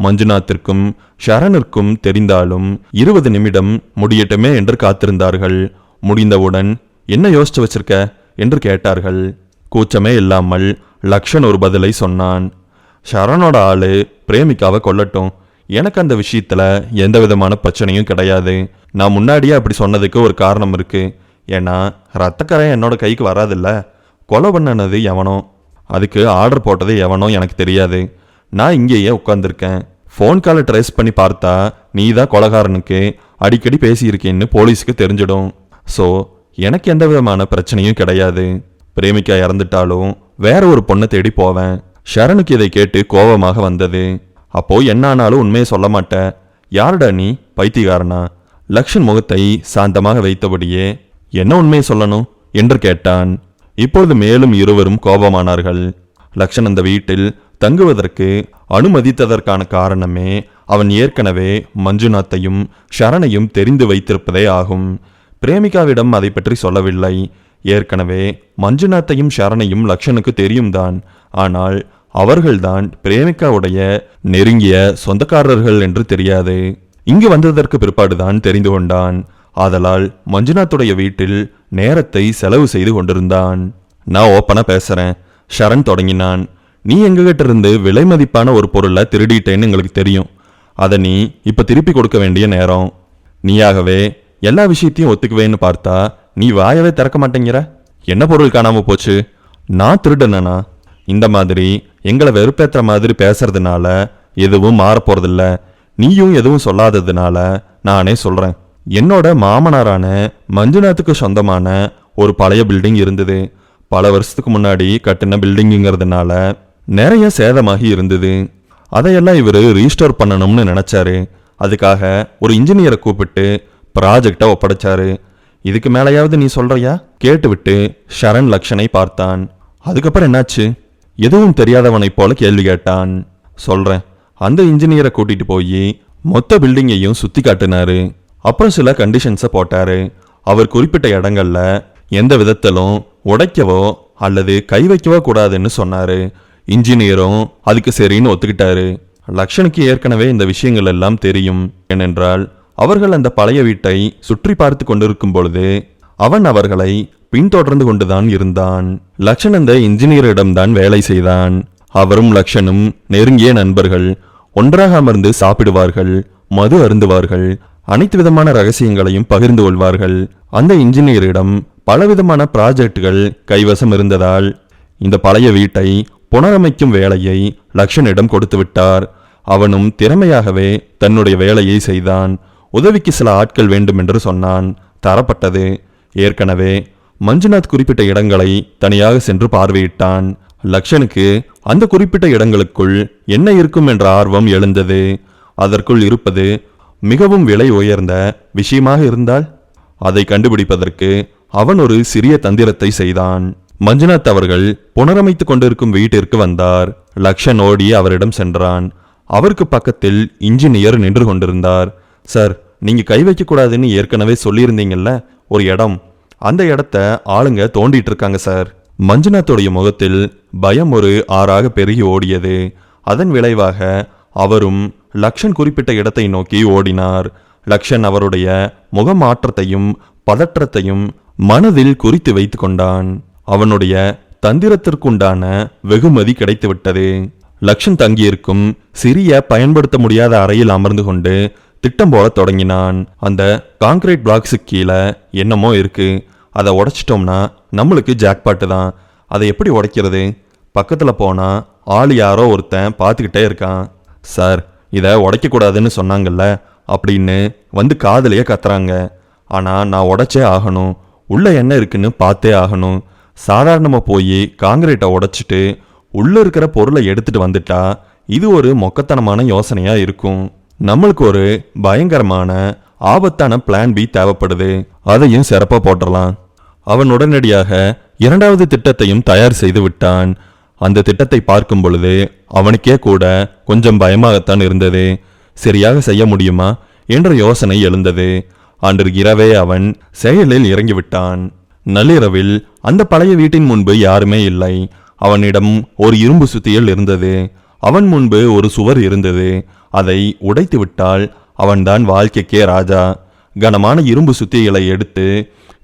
[SPEAKER 1] மஞ்சுநாத்திற்கும் ஷரனிற்கும் தெரிந்தாலும் 20 நிமிடம் முடியட்டுமே என்று காத்திருந்தார்கள். முடிந்தவுடன் என்ன யோசிச்சு வச்சிருக்க என்று கேட்டார்கள். கூச்சமே இல்லாமல் லக்ஷன் ஒரு பதிலை சொன்னான். ஷரனோட ஆளு பிரேமிகாவை கொல்லட்டும். எனக்கு அந்த விஷயத்துல எந்த விதமான பிரச்சனையும் கிடையாது. நான் முன்னாடியே அப்படி சொன்னதுக்கு ஒரு காரணம் இருக்கு. ஏன்னா ரத்தக்கரை என்னோட கைக்கு வராதில்ல. கொலை பண்ணனது எவனோ, அதுக்கு ஆர்டர் போட்டது எவனோ எனக்கு தெரியாது. நான் இங்கேயே உட்காந்துருக்கேன். ஃபோன் காலை ட்ரேஸ் பண்ணி பார்த்தா நீ தான் கொலைகாரனுக்கு அடிக்கடி பேசியிருக்கேன்னு போலீஸுக்கு தெரிஞ்சிடும். ஸோ எனக்கு எந்த விதமான பிரச்சனையும் கிடையாது. பிரேமிகா இறந்துட்டாலும் வேற ஒரு பொண்ணை தேடி போவேன். ஷரனுக்கு இதை கேட்டு கோபமாக வந்தது. அப்போ என்ன ஆனாலும் உண்மையை சொல்ல மாட்டேன். யாருடா நீ, பைத்தியக்காரனா? லக்ஷன் முகத்தை சாந்தமாக வைத்தபடியே என்ன உண்மையை சொல்லணும் என்று கேட்டான். இப்பொழுது மேலும் இருவரும் கோபமானார்கள். லக்ஷன் அந்த வீட்டில் தங்குவதற்கு அனுமதித்ததற்கான காரணமே அவன் ஏற்கனவே மஞ்சுநாத்தையும் ஷரனையும் தெரிந்து வைத்திருப்பதே ஆகும். பிரேமிகாவிடம் அதை பற்றி சொல்லவில்லை. ஏற்கனவே மஞ்சுநாத்தையும் ஷரனையும் லக்ஷனுக்கு தெரியும் தான். ஆனால் அவர்கள்தான் பிரேமிகாவுடைய நெருங்கிய சொந்தக்காரர்கள் என்று தெரியாது. இங்கு வந்ததற்கு பிற்பாடுதான் தெரிந்து கொண்டான். ஆதலால் மஞ்சுநாத்துடைய வீட்டில் நேரத்தை செலவு செய்து கொண்டிருந்தான். நான் ஓப்பனா பேசுறேன், ஷரண் தொடங்கினான். நீ எங்ககிட்ட இருந்து விலை மதிப்பான ஒரு பொருளை திருடிட்டேன்னு எங்களுக்கு தெரியும். அதை நீ இப்ப திருப்பி கொடுக்க வேண்டிய நேரம். நீயாகவே எல்லா விஷயத்தையும் ஒத்துக்குவேன்னு பார்த்தா நீ வாயவே திறக்க மாட்டேங்கிற. என்ன பொருள் காணாம போச்சு? நான் திருடனா? இந்த மாதிரி எங்களை வெறுப்பேற்ற மாதிரி பேசுறதுனால எதுவும் மாறப்போறதில்ல. நீயும் எதுவும் சொல்லாததுனால நானே சொல்றேன். என்னோட மாமனாரான மஞ்சுநாத்துக்கு சொந்தமான ஒரு பழைய பில்டிங் இருந்தது. பல வருஷத்துக்கு முன்னாடி கட்டின பில்டிங்குங்கிறதுனால நிறைய சேதமாகி இருந்தது. அதையெல்லாம் இவர் ரீஸ்டோர் பண்ணணும்னு நினைச்சாரு. அதுக்காக ஒரு இன்ஜினியரை கூப்பிட்டு ப்ராஜெக்டை ஒப்படைச்சாரு. இதுக்கு மேலேயாவது நீ சொல்றியா? கேட்டுவிட்டு ஷரண் லக்ஷனை பார்த்தான். அதுக்கப்புறம் என்னாச்சு? எதுவும் தெரியாதவனைப் போல கேள்வி கேட்டான். சொல்றேன். அந்த இன்ஜினியரை கூட்டிட்டு போய் மொத்த பில்டிங்கையும் சுத்தி காட்டினாரு. அப்புறம் சில கண்டிஷன்ஸை போட்டாரு. அவர் குறிப்பிட்ட இடங்கள்ல எந்த விதத்திலும் உடைக்கவோ அல்லது கை வைக்கவோ கூடாதுன்னு சொன்னாரு. இன்ஜினியரும் அதுக்கு சரின்னு ஒத்துக்கிட்டாரு. லக்ஷனுக்கு ஏற்கனவே இந்த விஷயங்கள் எல்லாம் தெரியும். ஏனென்றால் அவர்கள் அந்த பழைய வீட்டை சுற்றி பார்த்து கொண்டிருக்கும் பொழுது அவன் அவர்களை பின்தொடர்ந்து கொண்டுதான் இருந்தான். லக்ஷன் அந்த இன்ஜினியரிடம்தான் வேலை செய்தான். அவரும் லக்ஷனும் நெருங்கிய நண்பர்கள். ஒன்றாக அமர்ந்து சாப்பிடுவார்கள், மது அருந்துவார்கள், அனைத்து விதமான ரகசியங்களையும் பகிர்ந்து கொள்வார்கள். அந்த இன்ஜினியரிடம் பலவிதமான ப்ராஜெக்டுகள் கைவசம் இருந்ததால் இந்த பழைய வீட்டை புனரமைக்கும் வேலையை லக்ஷனிடம் கொடுத்து விட்டார். அவனும் திறமையாகவே தன்னுடைய வேலையை செய்தான். உதவிக்கு சில ஆட்கள் வேண்டும் என்று சொன்னான். தரப்பட்டது. ஏற்கனவே மஞ்சுநாத் குறிப்பிட்ட இடங்களை தனியாக சென்று பார்வையிட்டான். லக்ஷனுக்கு அந்த குறிப்பிட்ட இடங்களுக்குள் என்ன இருக்கும் என்ற ஆர்வம் எழுந்தது. அதற்குள் இருப்பது மிகவும் விலை உயர்ந்த விஷயமாக இருந்தால் அதை கண்டுபிடிப்பதற்கு அவன் ஒரு சிறிய தந்திரத்தை செய்தான். மஞ்சுநாத் அவர்கள் புனரமைத்துக் கொண்டிருக்கும் வீட்டிற்கு வந்தார். லக்ஷன் ஓடி அவரிடம் சென்றான். அவருக்கு பக்கத்தில் இன்ஜினியர் நின்று கொண்டிருந்தார். சார், நீங்க கை வைக்க கூடாதுன்னு ஏற்கனவே சொல்லியிருந்தீங்கல்ல ஒரு இடம், அந்த இடத்த ஆளுங்க தோண்டிட்டு இருக்காங்க சார். மஞ்சுநாத்தோடைய முகத்தில் பயம் ஒரு ஆறாக பெருகி ஓடியது. அதன் விளைவாக அவரும் லக்ஷன் குறிப்பிட்ட இடத்தை நோக்கி ஓடினார். லக்ஷன் அவருடைய முகமாற்றத்தையும் பதற்றத்தையும் மனதில் குறித்து வைத்து கொண்டான். அவனுடைய தந்திரத்திற்குண்டான வெகுமதி கிடைத்துவிட்டது. லக்ஷன் தங்கியிருக்கும் சிறிய பயன்படுத்த முடியாத அறையில் அமர்ந்து கொண்டு திட்டம் போல தொடங்கினான். அந்த கான்கிரீட் பிளாக்ஸுக்கு கீழே என்னமோ இருக்கு, அதை உடைச்சிட்டோம்னா நம்மளுக்கு ஜாக்பாட்டு தான். அதை எப்படி உடைக்கிறது? பக்கத்தில் போனா ஆள் யாரோ ஒருத்தன் பார்த்துக்கிட்டே இருக்கான். சார், இதை உடைக்கக்கூடாதுன்னு சொன்னாங்கல்ல அப்படின்னு வந்து காதலையே கத்துறாங்க. ஆனால் நான் உடைச்சே ஆகணும், உள்ள என்ன இருக்குன்னு பார்த்தே ஆகணும். சாதாரணமாக போய் காங்கிரீட்டை உடைச்சிட்டு உள்ளே இருக்கிற பொருளை எடுத்துட்டு வந்துட்டா இது ஒரு மொக்கத்தனமான யோசனையாக இருக்கும். நம்மளுக்கு ஒரு பயங்கரமான ஆபத்தான பிளான் பி தேவைப்படுது, அதையும் சிறப்பாக போட்டுடலாம். அவன் உடனடியாக இரண்டாவது திட்டத்தையும் தயார் செய்து விட்டான். அந்த திட்டத்தை பார்க்கும் பொழுது அவனுக்கே கூட கொஞ்சம் பயமாகத்தான் இருந்தது. சரியாக செய்ய முடியுமா என்ற யோசனை எழுந்தது. அன்று இரவே அவன் செயலில் இறங்கிவிட்டான். நள்ளிரவில் அந்த பழைய வீட்டின் முன்பு யாருமே இல்லை. அவனிடம் ஒரு இரும்பு சுத்தியல் இருந்தது. அவன் முன்பு ஒரு சுவர் இருந்தது. அதை உடைத்து விட்டால் அவன்தான் வாழ்க்கைக்கே ராஜா. கனமான இரும்பு சுத்தியலை எடுத்து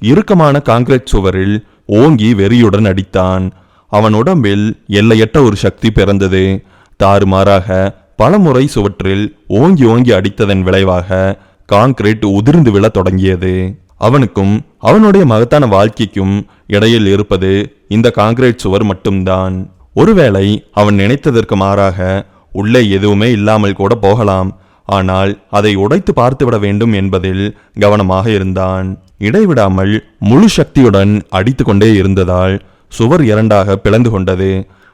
[SPEAKER 1] இறுக்கமான கான்கிரீட் சுவரில் ஓங்கி வெறியுடன் அடித்தான். அவன் உடம்பில் எல்லையற்ற ஒரு சக்தி பிறந்தது. தாறுமாறாக பலமுறை சுவற்றில் ஓங்கி ஓங்கி அடித்ததன் விளைவாக கான்கிரீட் உதிர்ந்து விழ தொடங்கியது. அவனுக்கும் அவனுடைய மகத்தான வாழ்க்கைக்கும் இடையில் இருப்பது இந்த கான்கிரீட் சுவர் மட்டும்தான். ஒருவேளை அவன் நினைத்ததற்கு மாறாக உள்ளே எதுவுமே இல்லாமல் கூட போகலாம். ஆனால் அதை உடைத்து பார்த்துவிட வேண்டும் என்பதில் கவனமாக இருந்தான். இடைவிடாமல் முழு சக்தியுடன் அடித்து கொண்டே இருந்ததால் சுவர் இரண்டாக பிளந்து கொண்டது.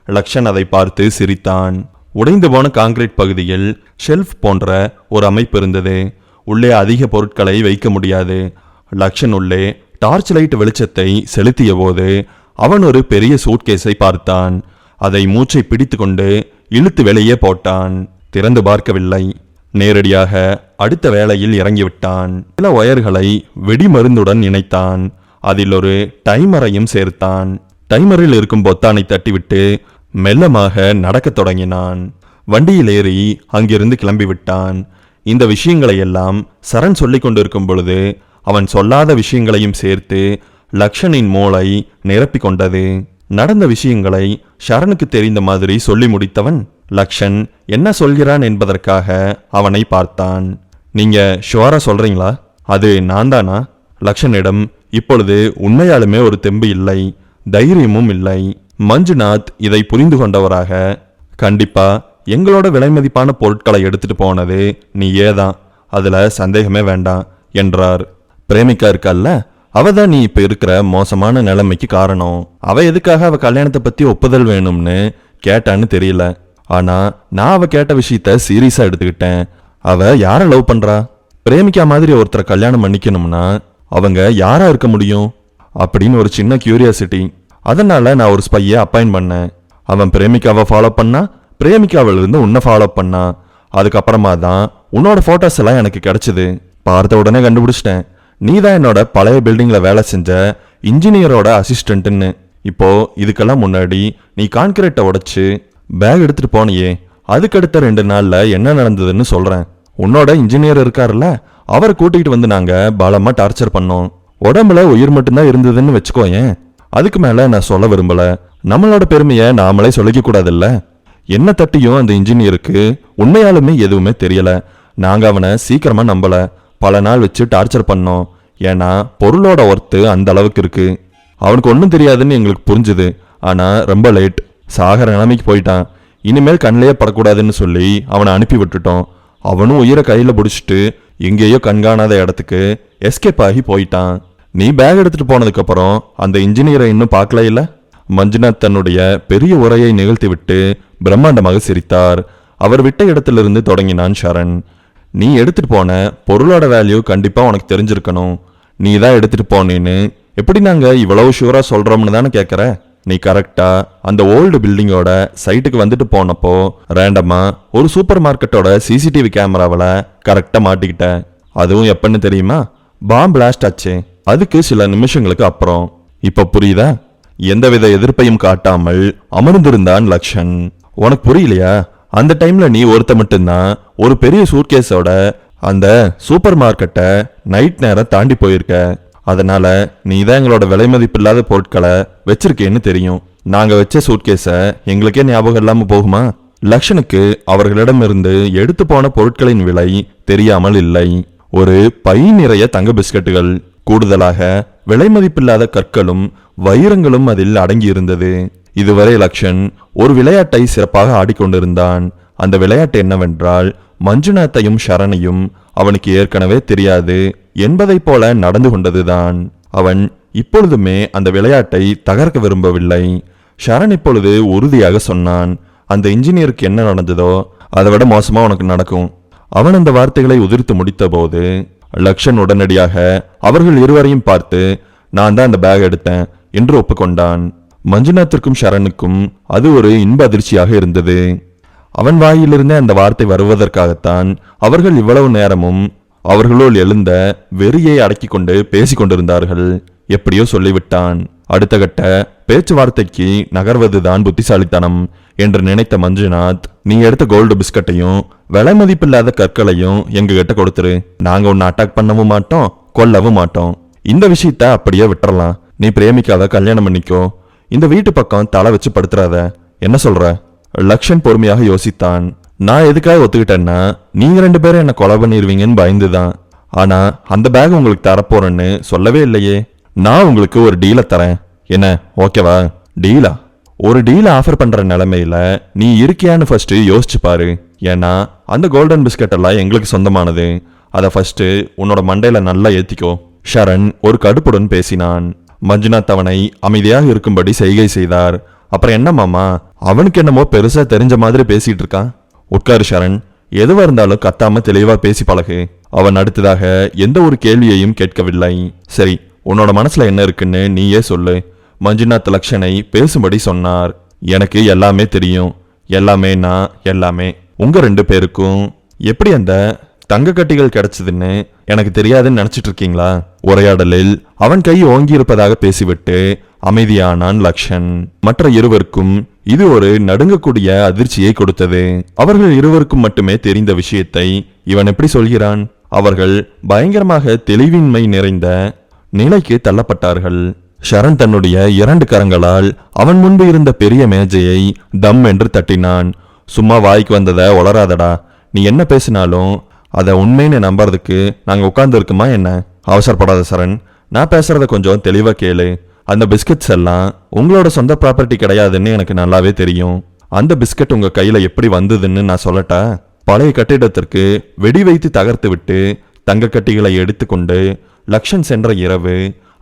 [SPEAKER 1] லக்ஷன் அதை பார்த்து சிரித்தான். உடைந்து போன கான்கிரீட் பகுதியில் ஷெல்ஃப் போன்ற ஒரு அமைப்பு இருந்தது. உள்ளே அதிக பொருட்களை வைக்க முடியாது. லக்ஷன் உள்ளே டார்ச் லைட் வெளிச்சத்தை செலுத்திய போது அவன் ஒரு பெரிய சூட்கேஸை பார்த்தான். அதை மூச்சை பிடித்து கொண்டு இழுத்து வெளியே போட்டான். திறந்து பார்க்கவில்லை. நேரடியாக அடுத்த வேளையில் இறங்கிவிட்டான். சில ஒயர்களை வெடிமருந்துடன் இணைத்தான். அதில் ஒரு டைமரையும் சேர்த்தான். டைமரில் இருக்கும் பொத்தானை தட்டிவிட்டு மெல்லமாக நடக்கத் தொடங்கினான். வண்டியில் ஏறி அங்கிருந்து கிளம்பிவிட்டான். இந்த விஷயங்களை எல்லாம் சரண் சொல்லிக் கொண்டிருக்கும் பொழுது அவன் சொல்லாத விஷயங்களையும் சேர்த்து லக்ஷனின் மூளை நிரப்பிக் கொண்டது. நடந்த விஷயங்களை ஷரனுக்கு தெரிந்த மாதிரி சொல்லி முடித்தவன் லக்ஷன் என்ன சொல்கிறான் என்பதற்காக அவனை பார்த்தான். நீங்க ஷுவரா சொல்றீங்களா? அது நான் தானா? லக்ஷனிடம் இப்பொழுது உண்மையாலுமே ஒரு தெம்பு இல்லை, தைரியமும் இல்லை. மஞ்சுநாத் இதை புரிந்து கொண்டவராக, கண்டிப்பா எங்களோட விலைமதிப்பான பொருட்களை எடுத்துட்டு போனது நீயே தான், அதுல சந்தேகமே வேண்டாம் என்றார். பிரேமிக்கா இருக்கல்ல, அவதான் நீ இப்ப இருக்கிற மோசமான நிலைமைக்கு காரணம். அவ எதுக்காக அவ கல்யாணத்தை பத்தி ஒப்புதல் வேணும்னு கேட்டான்னு தெரியல. ஆனா நான் அவ கேட்ட விஷயத்த சீரியஸா எடுத்துக்கிட்டேன். அவ யார லவ் பண்றா? பிரேமிக்கா மாதிரி ஒருத்தரை கல்யாணம் பண்ணிக்கணும்னா அவங்க யாரா இருக்க முடியும் அப்படின்னு ஒரு சின்ன கியூரியாசிட்டி. அதனால நான் ஒரு ஸ்பையை அப்பாயிண்ட் பண்ணேன். அவன் பிரேமிக்காவை ஃபாலோ பண்ணா, பிரேமிக்காவிலிருந்து உன்னை ஃபாலோ பண்ணா. அதுக்கப்புறமா தான் உன்னோட போட்டோஸ் எல்லாம் எனக்கு கிடைச்சது. பார்த்த உடனே கண்டுபிடிச்சிட்டேன், நீ தான் என்னோட பழைய பில்டிங்ல வேலை செஞ்ச இன்ஜினியரோட அசிஸ்டன்ட்னு. இப்போ இதுக்கெல்லாம் முன்னாடி நீ கான்கிரீட்டை உடைச்சு பேக் எடுத்துட்டு போனியே, அதுக்கடுத்த 2 நாள்ல என்ன நடந்ததுன்னு சொல்றேன். உன்னோட இன்ஜினியர் இருக்காருல்ல, அவரை கூட்டிகிட்டு வந்து நாங்க பலமா டார்ச்சர் பண்ணோம். உடம்புல உயிர் மட்டும்தான் இருந்ததுன்னு வச்சுக்கோயேன். அதுக்கு மேல நான் சொல்ல விரும்பல. நம்மளோட பெருமையை நாமளே சொல்லிக்க கூடாதுல்ல. என்ன தட்டியும் அந்த இன்ஜினியருக்கு உண்மையாலுமே எதுவுமே தெரியல. நாங்க அவனை சீக்கிரமா நம்பல. பல நாள் வச்சு டார்ச்சர் பண்ணோம். ஏன்னா பொருளோட ஒர்த்து அந்த அளவுக்கு இருக்கு. அவனுக்கு ஒன்றும் தெரியாதுன்னு எங்களுக்கு புரிஞ்சுது. ஆனா ரொம்ப லேட், சாகர நிலைமைக்கு போயிட்டான். இனிமேல் கண்ணிலேயே படக்கூடாதுன்னு சொல்லி அவனை அனுப்பி விட்டுட்டோம். அவனும் உயிரை கையில பிடிச்சிட்டு எங்கேயோ கண்காணாத இடத்துக்கு எஸ்கேப் ஆகி போயிட்டான். நீ பேக் எடுத்துட்டு போனதுக்கு அப்புறம் அந்த இன்ஜினியரை இன்னும் பார்க்கல இல்ல? மஞ்சுநாத் தன்னுடைய பெரிய உரையை நிகழ்த்தி விட்டு பிரம்மாண்டமாக சிரித்தார். அவர் விட்ட இடத்திலிருந்து தொடங்கினான் ஷரண். நீ எடுத்துட்டு போன பொருளோட வேல்யூ கண்டிப்பா உனக்கு தெரிஞ்சிருக்கணும். நீ தான் எடுத்துட்டு போனேன்னு எப்படி நாங்க இவ்வளவு ஷூரா சொல்றோம்னு தானே கேட்கற? நீ கரெக்டா அந்த ஓல்டு பில்டிங்கோட சைட்டுக்கு வந்துட்டு போனப்போ ரேண்டமா ஒரு சூப்பர் மார்க்கெட்டோட சிசிடிவி கேமராவில் கரெக்டா மாட்டிக்கிட்ட. அதுவும் எப்பன்னு தெரியுமா? பாம் பிளாஸ்ட் ஆச்சு, அதுக்கு சில நிமிஷங்களுக்கு அப்புறம். இப்ப புரியுதா? எந்தவித எதிர்ப்பையும் காட்டாமல் அமர்ந்திருந்தான் லக்ஷன். உனக்கு புரியலையா? அந்த டைம்ல நீ ஒருத்த மட்டும்தான் ஒரு பெரிய சூட்கேஸோட அந்த சூப்பர் மார்க்கெட்டை நைட் நேரம் தாண்டி போயிருக்க. அதனால நீ தான் எங்களோட விலை மதிப்பில்லாத பொருட்களை வச்சிருக்கேன்னு தெரியும். நாங்க வச்ச சூட்கேஸை எங்களுக்கே ஞாபகம் இல்லாம போகுமா? லக்ஷனுக்கு அவர்களிடமிருந்து எடுத்து போன பொருட்களின் விலை தெரியாமல் இல்லை. ஒரு பை நிறைய தங்க பிஸ்கட்டுகள், கூடுதலாக விலை மதிப்பில்லாத கற்களும் வைரங்களும் அதில் அடங்கி இருந்தது. இதுவரை லக்ஷன் ஒரு விளையாட்டை சிறப்பாக ஆடிக்கொண்டிருந்தான். அந்த விளையாட்டு என்னவென்றால், மஞ்சுநாத்தையும் ஷரணையும் அவனுக்கு ஏற்கனவே தெரியாது என்பதை போல நடந்து கொண்டதுதான். அவன் இப்பொழுதுமே அந்த விளையாட்டை தகர்க்க விரும்பவில்லை. ஷரண் இப்பொழுது உறுதியாக சொன்னான், அந்த இன்ஜினியருக்கு என்ன நடந்ததோ அதை விட மோசமா உனக்கு நடக்கும். அவன் அந்த வார்த்தைகளை உதிர்த்து முடித்த போது லக்ஷன் உடனடியாக அவர்கள் இருவரையும் பார்த்து, நான் தான் அந்த பேக் எடுத்தேன் என்று ஒப்புக்கொண்டான். மஞ்சுநாத்திற்கும் ஷரனுக்கும் அது ஒரு இன்ப அதிர்ச்சியாக இருந்தது. அவன் வாயிலிருந்தே அந்த வார்த்தை வருவதற்காகத்தான் அவர்கள் இவ்வளவு நேரமும் அவர்களுள் எழுந்த வெறியை அடக்கிக் கொண்டு பேசிக் கொண்டிருந்தார்கள். எப்படியோ சொல்லிவிட்டான். அடுத்த கட்ட பேச்சுவார்த்தைக்கு நகர்வதுதான் புத்திசாலித்தனம் என்று நினைத்த மஞ்சுநாத், நீ எடுத்த கோல்டு பிஸ்கட்டையும் விலை மதிப்பில்லாத கற்களையும் எங்க கிட்ட கொடுத்துரு. நாங்க உன்னை அட்டாக் பண்ணவும் மாட்டோம், கொல்லவும் மாட்டோம். இந்த விஷயத்த அப்படியே விட்டுறலாம். நீ பிரேமிக்காத, கல்யாணம் பண்ணிக்கோ. இந்த வீட்டு பக்கம் தலை வச்சு படுத்துறாத. என்ன சொல்ற? லக்ஷன் பொறுமையாக யோசித்தான். நான் எதுக்காக ஒத்துக்கிட்டேன்னா, நீங்க 2 பேரும் என்ன கொலை பண்ணிருவீங்கன்னு பயந்துதான். ஆனா அந்த பேக் உங்களுக்கு தரப்போறேன்னு சொல்லவே இல்லையே. நான் உங்களுக்கு ஒரு டீலை தரேன், என்ன ஓகேவா? டீலா? ஒரு டீலை ஆஃபர் பண்ற நிலைமையில நீ இருக்கியான்னு ஃபர்ஸ்ட் யோசிச்சு பாரு. ஏன்னா அந்த கோல்டன் பிஸ்கட் எல்லாம் எங்களுக்கு சொந்தமானது. அதை ஃபர்ஸ்ட் உன்னோட மண்டையில நல்லா ஏத்திக்கோ. ஷரண் ஒரு கடுப்புடன் பேசினான். மஞ்சுநாத் அவனை அமைதியாக இருக்கும்படி செய்கை செய்தார். அப்புறம் என்ன மாமா, அவனுக்கு என்னமோ பெருசா தெரிஞ்ச மாதிரி பேசிட்டு இருக்கான். உட்காரு ஷரண், எதுவா இருந்தாலும் கத்தாம தெளிவா பேசி பழகு. அவன் அடுத்ததாக எந்த ஒரு கேள்வியையும் கேட்கவில்லை. சரி, உன்னோட மனசுல என்ன இருக்குன்னு நீயே சொல்லு. மஞ்சுநாத் லக்ஷனை பேசும்படி சொன்னார். எனக்கு எல்லாமே தெரியும். எல்லாமேனா எல்லாமே. உங்க 2 பேருக்கும் எப்படி அந்த தங்க கட்டிகள் கிடைச்சதுன்னு எனக்கு தெரியாதுன்னு நினைச்சிட்டு இருக்கீங்களா? உரையாடலில் அவன் கை ஓங்கி இருப்பதாக பேசிவிட்டு அமைதியானான் லக்ஷன். மற்ற இருவருக்கும் இது ஒரு நடுங்கக்கூடிய அதிர்ச்சியை கொடுத்தது. அவர்கள் இருவருக்கும் மட்டுமே தெரிந்த விஷயத்தை இவன் எப்படி சொல்கிறான்? அவர்கள் பயங்கரமாக தெளிவின்மை நிறைந்த நிலைக்கு தள்ளப்பட்டார்கள். ஷரண் தன்னுடைய 2 கரங்களால் அவன் முன்பு இருந்த பெரிய மேஜையை தம் என்று தட்டினான். சும்மா வாய்க்கு வந்ததை உளராதடா. நீ என்ன பேசினாலும் அதை உண்மைன்னு நம்புறதுக்கு நாங்க உட்கார்ந்து இருக்குமா என்ன? அவசரப்படாத சரண், நான் பேசுறத கொஞ்சம் தெளிவா கேளு. அந்த பிஸ்கட்ஸ் எல்லாம் உங்களோட சொந்த ப்ராப்பர்ட்டி கிடையாதுன்னு எனக்கு நல்லாவே தெரியும். அந்த பிஸ்கட் உங்க கையில எப்படி வந்ததுன்னு நான் சொல்லட்டா? பழைய கட்டிடத்திற்கு வெடி வைத்து தகர்த்து விட்டு தங்க கட்டிகளை எடுத்துக்கொண்டு லக்ஷன் சென்ற இரவு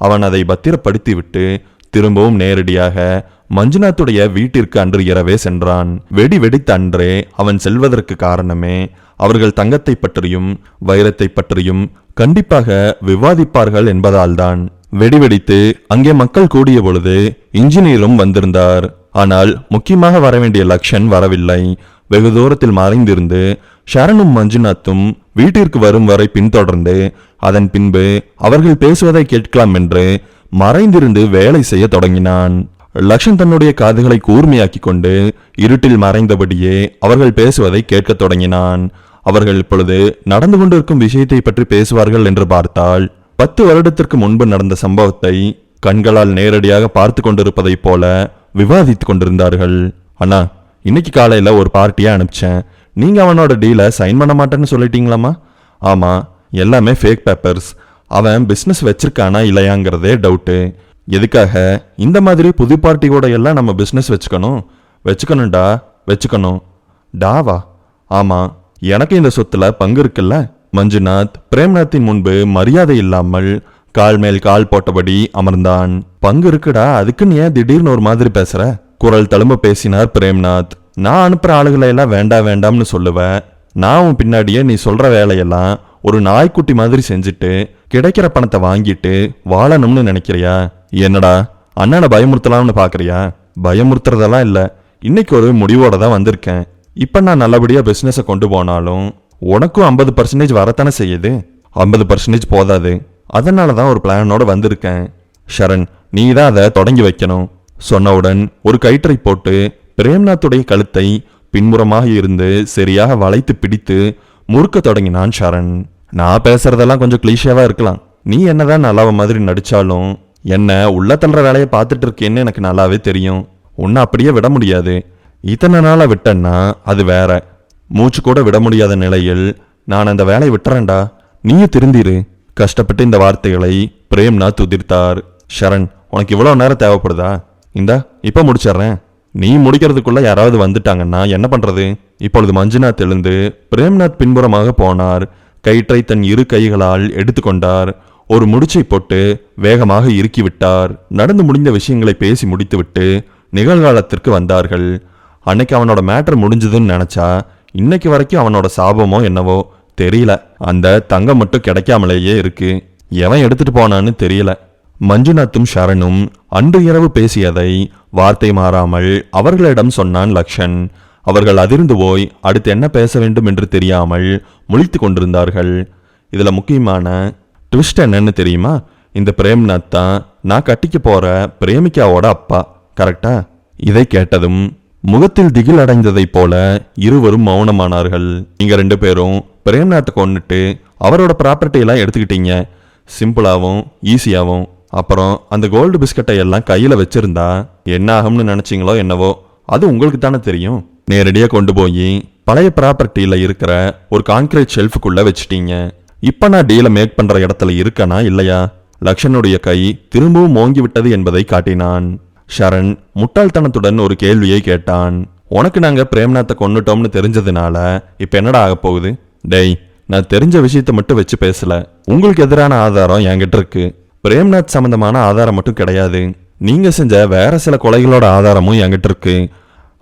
[SPEAKER 1] அவன் அதை பத்திரப்படுத்தி விட்டு திரும்பவும் நேரடியாக மஞ்சுநாத்துடைய வீட்டிற்கு அன்று இரவே சென்றான். வெடி வெடித்த அன்றே அவன் செல்வதற்கு காரணமே அவர்கள் தங்கத்தை பற்றியும் வைரத்தை பற்றியும் கண்டிப்பாக விவாதிப்பார்கள் என்பதால்தான். வெடி வெடித்து அங்கே மக்கள் கூடிய பொழுது இன்ஜினியரும் வந்திருந்தார். ஆனால் முக்கியமாக வரவேண்டிய லக்ஷன் வரவில்லை. வெகு தூரத்தில் மறைந்திருந்து ஷரணும் மஞ்சுநாத்தும் வீட்டிற்கு வரும் வரை பின்தொடர்ந்து அதன் பின்பு அவர்கள் பேசுவதை கேட்கலாம் என்று மறைந்திருந்து வேலை செய்ய தொடங்கினான். லக்ஷன் தன்னுடைய காதுகளை கூர்மையாக்கி கொண்டு இருட்டில் மறைந்தபடியே அவர்கள் பேசுவதை கேட்க தொடங்கினான். அவர்கள் இப்பொழுது நடந்து கொண்டிருக்கும் விஷயத்தை பற்றி பேசுவார்கள் என்று பார்த்தால் 10 வருடத்திற்கு முன்பு நடந்த சம்பவத்தை கண்களால் நேரடியாக பார்த்து கொண்டிருப்பதை போல விவாதித்துக் கொண்டிருந்தார்கள். அண்ணா, இன்னைக்கு காலையில ஒரு பார்ட்டியா அனுப்பிச்சேன். நீங்க அவனோட டீலை சைன் பண்ண மாட்டேன்னு சொல்லிட்டீங்களாமா? ஆமா, எல்லாமே ஃபேக் பேப்பர்ஸ். அவன் பிசினஸ் வச்சிருக்கானா இல்லையாங்கிறதே டவுட்டு. எதுக்காக இந்த மாதிரி புது பார்ட்டி கூட எல்லாம் நம்ம பிசினஸ் வச்சுக்கணும்டா. வச்சுக்கணும் டாவா? ஆமா, எனக்கு இந்த சொத்துல பங்கு இருக்குல்ல. மஞ்சுநாத் பிரேம்நாத்தின் முன்பு மரியாதை இல்லாமல் கால் மேல் கால் போட்டபடி அமர்ந்தான். பங்கு இருக்குடா, அதுக்குன்னு ஏன் திடீர்னு ஒரு மாதிரி பேசுற? குரல் தழும்ப பேசினார் பிரேம்நாத். நான் அனுப்புற ஆளுகளை எல்லாம் வேண்டாம்னு சொல்லுவேன். நான் உன் பின்னாடியே நீ சொல்ற வேலையெல்லாம் ஒரு நாய்க்குட்டி மாதிரி செஞ்சுட்டு கிடைக்கிற பணத்தை வாங்கிட்டு வாழணும்னு நினைக்கிறியா? என்னடா அண்ணனை பயமுறுத்தலாம்னு பாக்குறியா? பயமுறுத்துறதெல்லாம் இல்ல, இன்னைக்கு ஒரு முடிவோட தான் வந்திருக்கேன். இப்ப நான் நல்லபடியா பிசினஸை கொண்டு போனாலும் உனக்கும் 50% வரத்தானே செய்யுது. 50% போதாது. அதனால தான் ஒரு பிளானோட வந்திருக்கேன். ஷரண், நீ தான் அதை தொடங்கி வைக்கணும். சொன்னவுடன் ஒரு கயிற்றை போட்டு பிரேம்நாத்துடைய கழுத்தை பின்புறமாக இருந்து சரியாக வளைத்து பிடித்து முறுக்க தொடங்கினான் ஷரண். நான் பேசுறதெல்லாம் கொஞ்சம் கிளீஷேவா இருக்கலாம். நீ என்னதான் நல்லாவ மாதிரி நடிச்சாலும் என்ன உள்ள தள்ளுற வேலையை பார்த்துட்டு இருக்கேன்னு எனக்கு நல்லாவே தெரியும். உன்னை அப்படியே விட முடியாது. இத்தனை நாளா விட்டேன்னா அது வேற. மூச்சு கூட விட முடியாத நிலையில் நான் அந்த வேலையை விட்டுறேன்டா, நீயும் திருந்திரு. கஷ்டப்பட்டு இந்த வார்த்தைகளை பிரேம்நாத் உதிர்த்தார். ஷரண், உனக்கு இவ்வளவு நேரம் தேவைப்படுதா? இந்தா இப்ப முடிச்சிடுறேன். நீ முடிக்கிறதுக்குள்ள யாராவது வந்துட்டாங்கன்னா என்ன பண்றது? இப்பொழுது மஞ்சுநாத் எழுந்து பிரேம்நாத் பின்புறமாக போனார். கயிற்றை தன் இரு கைகளால் எடுத்துக்கொண்டார். ஒரு முடிச்சை போட்டு வேகமாக இறுக்கிவிட்டார். நடந்து முடிந்த விஷயங்களை பேசி முடித்துவிட்டு நிகழ்காலத்திற்கு வந்தார்கள். அன்னைக்கு அவனோட மேட்டர் முடிஞ்சதுன்னு நினைச்சா இன்னைக்கு வரைக்கும் அவனோட சாபமோ என்னவோ தெரியல. அந்த தங்கம் மட்டும் கிடைக்காமலேயே இருக்கு. எவன் எடுத்துட்டு போனான்னு தெரியல. மஞ்சுநாத்தும் ஷரணும் அன்று இரவு பேசியதை வார்த்தை மாறாமல் அவர்களிடம் சொன்னான் லக்ஷன். அவர்கள் அதிர்ந்து போய் அடுத்து என்ன பேச வேண்டும் என்று தெரியாமல் முழித்து கொண்டிருந்தார்கள். இதுல முக்கியமான ட்விஸ்ட் என்னன்னு தெரியுமா? இந்த பிரேம்நாத் தான் நான் கட்டிக்க போற பிரேமிகாவோட அப்பா. கரெக்டா? இதை கேட்டதும் முகத்தில் திகில் அடைந்ததை போல இருவரும் மௌனமானார்கள். நீங்க 2 பேரும் பிரேம்நாத்தை கொண்டுட்டு அவரோட ப்ராப்பர்ட்டி எல்லாம் எடுத்துக்கிட்டீங்க, சிம்பிளாவும் ஈஸியாவும். அப்புறம் அந்த கோல்டு பிஸ்கட்டை எல்லாம் கையில வச்சிருந்தா என்ன ஆகும்னு நினைச்சீங்களோ என்னவோ, அது உங்களுக்கு தானே தெரியும். நேரடியா கொண்டு போய் பழைய ப்ராப்பர்ட்டியில இருக்கிற ஒரு கான்கிரீட் ஷெல்ஃபுக்குள்ள வச்சிட்டீங்க. இப்ப நான் டீல மேக் பண்ற இடத்துல இருக்கனா இல்லையா? லக்ஷனுடைய கை திரும்பவும் ஓங்கி விட்டது என்பதை காட்டினான். ஷரண் முட்டாள்தனத்துடன் ஒரு கேள்வியை கேட்டான். உனக்கு நாங்க பிரேம்நாத்தை கொன்னுட்டோம்னு தெரிஞ்சதுனால இப்ப என்னடா ஆக போகுது? டேய், நான் தெரிஞ்ச விஷயத்தை மட்டும் வச்சு பேசல. உங்களுக்கு எதிரான ஆதாரம் என்கிட்ட இருக்கு. பிரேம்நாத் சம்பந்தமான ஆதாரம் மட்டும் கிடையாது, நீங்க செஞ்ச வேற சில கொலைகளோட ஆதாரமும் என்கிட்ட இருக்கு.